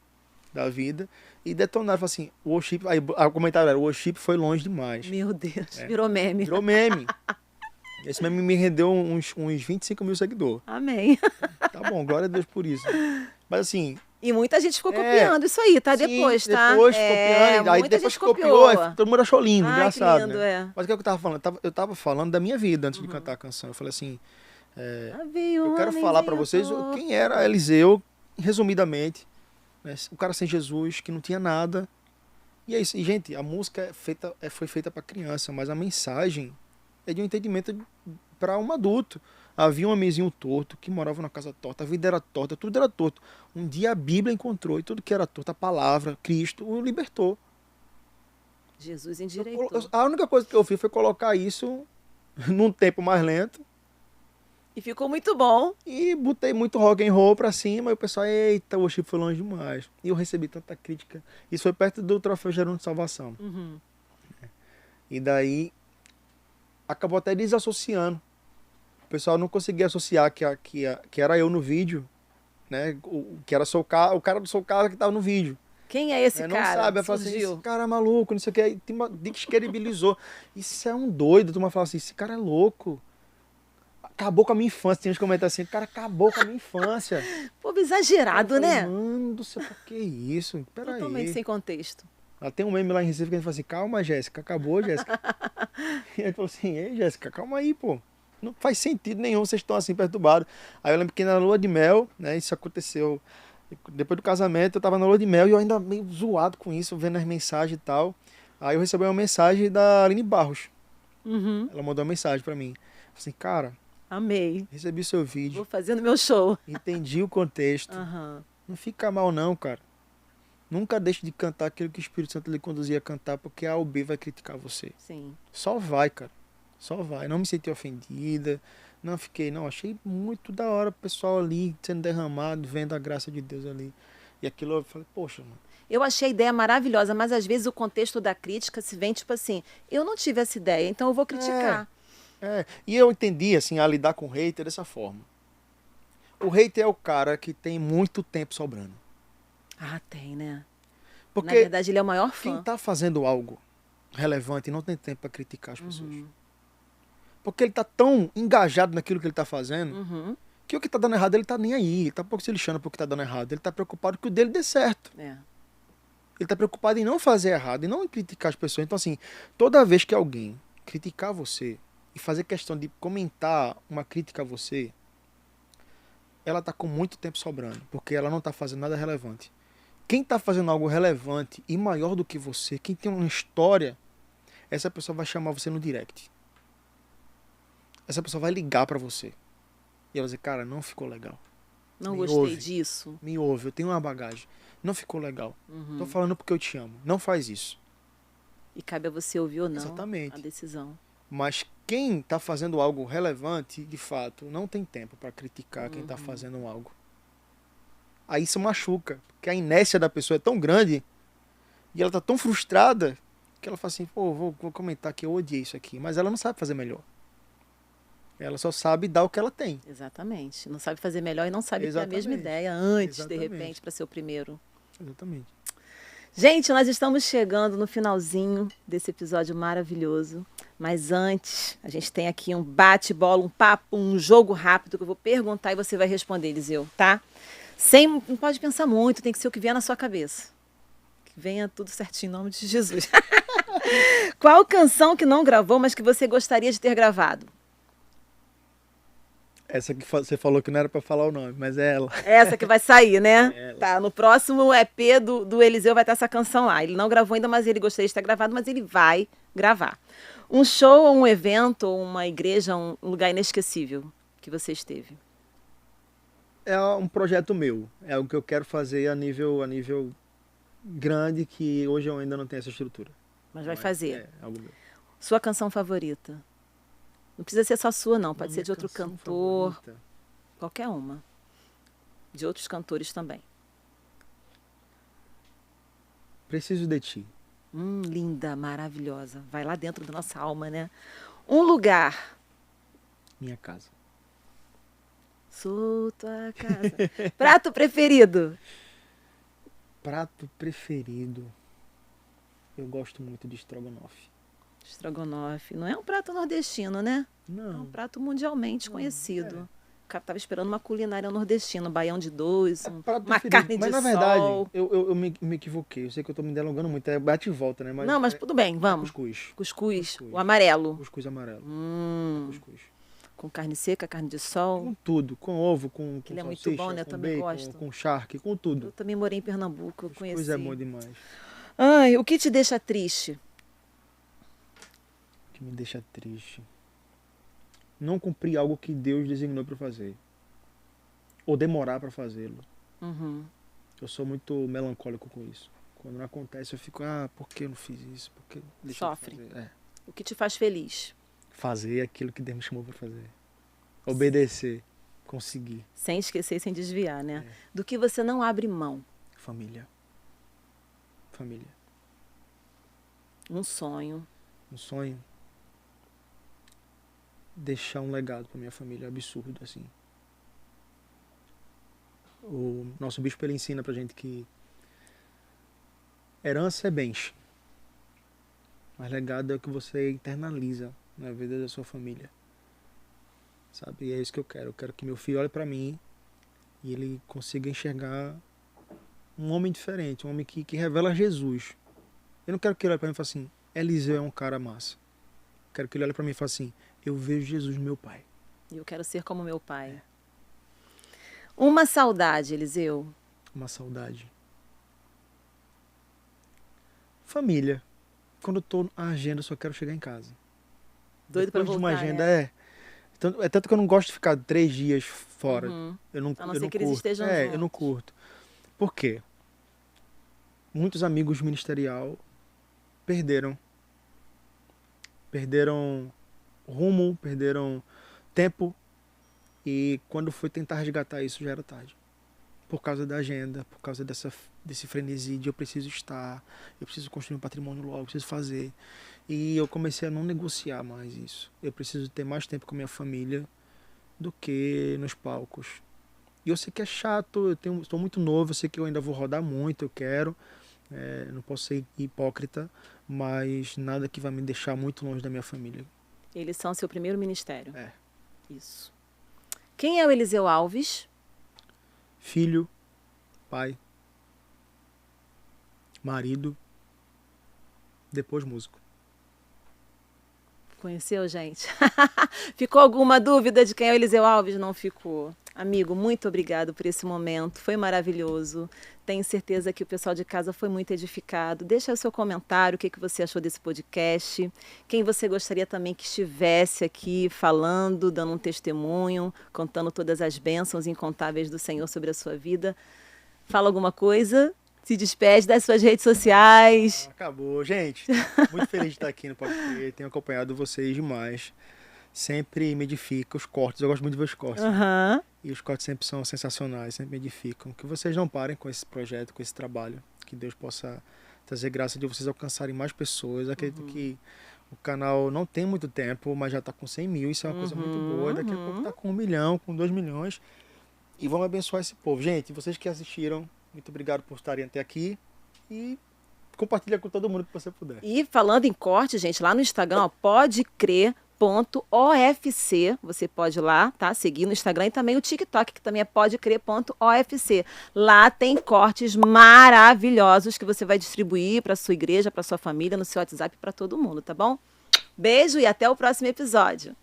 da vida, e detonaram, falaram assim, o worship, aí o comentário era, o worship foi longe demais. Meu Deus, virou meme. Virou meme. Esse meme me rendeu uns 25 mil seguidores. Amém. Tá bom, glória a Deus por isso. Mas assim... E muita gente ficou copiando isso aí, tá? Sim, depois, tá? Depois copiando, aí muita depois gente copiou, aí todo mundo achou lindo, Ai, engraçado, que lindo, né? Mas o que eu tava falando? Eu tava falando da minha vida antes de cantar a canção. Eu falei assim, eu quero falar pra vocês quem era Eliseu, resumidamente, né? O cara sem Jesus, que não tinha nada. E é isso. E, gente, a música foi feita para criança, mas a mensagem é de um entendimento para um adulto. Havia um homenzinho torto que morava na casa torta, a vida era torta, tudo era torto. Um dia a Bíblia encontrou e tudo que era torto, a palavra, Cristo, o libertou. Jesus endireitou. A única coisa que eu fiz foi colocar isso num tempo mais lento. E ficou muito bom. E botei muito rock and roll pra cima, e o pessoal, eita, o worship foi longe demais. E eu recebi tanta crítica. Isso foi perto do Troféu Gerando de Salvação. Uhum. E daí, acabou até desassociando. O pessoal não conseguia associar que era eu no vídeo, né? Que era o cara do Sou Casa que tava no vídeo. Quem é esse Não cara? sabe, ela fala assim, esse cara é maluco, não sei o que. Aí descredibilizou. Isso é um doido. Tu fala assim, esse cara é louco. Acabou com a minha infância. Tinha uns comentários assim, o cara acabou com a minha infância. Povo exagerado, falei, né? Mano do céu, que isso? Peraí. Totalmente sem contexto. Tem um meme lá em Recife que a gente fala assim, calma, Jéssica, acabou, Jéssica. E ele falou assim, ei, Jéssica, calma aí, pô. Não faz sentido nenhum, vocês estão assim perturbados. Aí eu lembro que na lua de mel, né, isso aconteceu depois do casamento, eu tava na lua de mel e eu ainda meio zoado com isso, vendo as mensagens e tal. Aí eu recebi uma mensagem da Aline Barros. Uhum. Ela mandou uma mensagem pra mim. Eu falei assim, cara, amei. Recebi seu vídeo. Vou fazendo meu show. Entendi o contexto. Uhum. Não fica mal não, cara. Nunca deixe de cantar aquilo que o Espírito Santo lhe conduzia a cantar, porque A ou B vai criticar você. Sim. Só vai, cara. Só vai. Não me senti ofendida. Não fiquei, não. Achei muito da hora o pessoal ali sendo derramado, vendo a graça de Deus ali. E aquilo eu falei, poxa, mano. Eu achei a ideia maravilhosa, mas às vezes o contexto da crítica se vem tipo assim, eu não tive essa ideia, então eu vou criticar. E eu entendi, assim, a lidar com o hater dessa forma. O hater é o cara que tem muito tempo sobrando. Ah, tem, né? Porque na verdade, ele é o maior fã. Quem tá fazendo algo relevante não tem tempo para criticar as pessoas. Porque ele tá tão engajado naquilo que ele tá fazendo, que o que tá dando errado, ele tá nem aí. Ele tá pouco se lixando pro que tá dando errado. Ele tá preocupado que o dele dê certo. Ele tá preocupado em não fazer errado, e não em criticar as pessoas. Então, assim, toda vez que alguém criticar você e fazer questão de comentar uma crítica a você, ela tá com muito tempo sobrando, porque ela não tá fazendo nada relevante. Quem tá fazendo algo relevante e maior do que você, quem tem uma história, essa pessoa vai chamar você no direct. Essa pessoa vai ligar pra você. E ela vai dizer, cara, não ficou legal. Não Me gostei ouve. disso. Me ouve, eu tenho uma bagagem. Não ficou legal. Uhum. Tô falando porque eu te amo. Não faz isso. E cabe a você ouvir ou não Exatamente. a decisão. Mas quem tá fazendo algo relevante, de fato, não tem tempo pra criticar quem tá fazendo algo. Aí isso machuca. Porque a inércia da pessoa é tão grande e ela tá tão frustrada que ela fala assim, pô, vou comentar que eu odiei isso aqui. Mas ela não sabe fazer melhor. Ela só sabe dar o que ela tem. Exatamente. Não sabe fazer melhor e não sabe ter a mesma Exatamente. ideia antes, Exatamente. de repente, para ser o primeiro. Exatamente. Gente, nós estamos chegando no finalzinho desse episódio maravilhoso. Mas antes, a gente tem aqui um bate-bola, um papo, um jogo rápido que eu vou perguntar e você vai responder, Eliseu, tá? Não pode pensar muito, tem que ser o que vier na sua cabeça. Que venha tudo certinho, em nome de Jesus. Qual canção que não gravou, mas que você gostaria de ter gravado? Essa que você falou que não era pra falar o nome, mas é ela. Essa que vai sair, né? É ela. Tá, no próximo EP do Eliseu vai ter essa canção lá. Ele não gravou ainda, mas ele gostaria de ter gravado, mas ele vai gravar. Um show, ou um evento, ou uma igreja, um lugar inesquecível que você esteve? É um projeto meu. É o que eu quero fazer a nível grande, que hoje eu ainda não tenho essa estrutura. Mas vai fazer. É algo meu. Sua canção favorita? Não precisa ser só sua, não. Pode ser Minha de outro canção cantor. favorita. Qualquer uma. De outros cantores também. Preciso de ti. Linda, maravilhosa. Vai lá dentro da nossa alma, né? Um lugar. Minha casa. Sou tua casa. Prato preferido. Prato preferido. Eu gosto muito de estrogonofe. Estrogonofe. Não é um prato nordestino, né? É um Não. prato mundialmente conhecido. O cara tava esperando uma culinária nordestina, um baião de dois, Prato uma preferido. carne Mas de na verdade, sol. eu me equivoquei. Eu sei que eu tô me delongando muito. É bate e volta, né? Não, mas tudo bem, vamos. Cuscuz. Cuscuz, o amarelo. Cuscuz amarelo. Cuscuz. Cuscuz. Com carne seca, carne de sol. Com tudo. Com ovo, com Ele é muito salsicha, bom, né? Eu com também bacon, gosto. com charque, com tudo. Eu também morei em Pernambuco, eu Cuscuz conheci. é bom demais. Ai, o que te deixa triste? O que me deixa triste. Não cumprir algo que Deus designou para fazer. Ou demorar para fazê-lo. Uhum. Eu sou muito melancólico com isso. Quando não acontece, eu fico, por que eu não fiz isso? Por que deixa eu Sofre. fazer? É. O que te faz feliz? Fazer aquilo que Deus me chamou para fazer. Obedecer. Conseguir. Sem esquecer e sem desviar, né? É. Do que você não abre mão? Família. Família. Um sonho. Um sonho. Deixar um legado para minha família absurdo, assim. O nosso bispo, ele ensina pra gente que herança é bens. Mas legado é o que você internaliza na vida da sua família. Sabe? E é isso que eu quero. Eu quero que meu filho olhe pra mim e ele consiga enxergar um homem diferente, um homem que revela Jesus. Eu não quero que ele olhe pra mim e fale assim, Eliseu é um cara massa. Eu quero que ele olhe pra mim e fale assim, eu vejo Jesus no meu pai. E eu quero ser como meu pai. Uma saudade, Eliseu. Uma saudade. Família. Quando eu tô na agenda, eu só quero chegar em casa. Doido pra Depois de uma voltar, agenda, né? É tanto que eu não gosto de ficar 3 dias fora. Uhum. Eu não, A não eu ser não que eles curto. estejam eu não juntos. curto. Por quê? Muitos amigos ministerial perderam. Perderam rumo, perderam tempo. E quando foi tentar resgatar isso, já era tarde. Por causa da agenda, por causa desse frenesi de eu preciso estar, eu preciso construir um patrimônio logo, eu preciso fazer. E eu comecei a não negociar mais isso. Eu preciso ter mais tempo com a minha família do que nos palcos. E eu sei que é chato, estou muito novo, eu sei que eu ainda vou rodar muito, eu quero. Não posso ser hipócrita, mas nada que vai me deixar muito longe da minha família. Eles são seu primeiro ministério. É. Isso. Quem é o Eliseu Alves? Filho, pai, marido, depois músico. Conheceu, gente? Ficou alguma dúvida de quem é o Eliseu Alves? Não ficou. Amigo, muito obrigado por esse momento, foi maravilhoso. Tenho certeza que o pessoal de casa foi muito edificado. Deixa o seu comentário, o que você achou desse podcast. Quem você gostaria também que estivesse aqui falando, dando um testemunho, contando todas as bênçãos incontáveis do Senhor sobre a sua vida. Fala alguma coisa, se despede das suas redes sociais. Acabou, gente. Muito feliz de estar aqui no podcast. Tenho acompanhado vocês demais. Sempre me edifica os cortes. Eu gosto muito de ver os cortes. Uhum. E os cortes sempre são sensacionais, sempre me edificam. Que vocês não parem com esse projeto, com esse trabalho. Que Deus possa trazer graça de vocês alcançarem mais pessoas. Acredito que o canal não tem muito tempo, mas já está com 100 mil. Isso é uma coisa muito boa. Daqui a pouco está com 1 milhão, com 2 milhões. E vamos abençoar esse povo. Gente, vocês que assistiram, muito obrigado por estarem até aqui. E compartilha com todo mundo que você puder. E falando em corte, gente, lá no Instagram, ó, podecrer.ofc, você pode ir lá, tá? Seguir no Instagram e também o TikTok, que também é podecrer.ofc. Lá tem cortes maravilhosos que você vai distribuir para sua igreja, para sua família, no seu WhatsApp, para todo mundo, tá bom? Beijo e até o próximo episódio.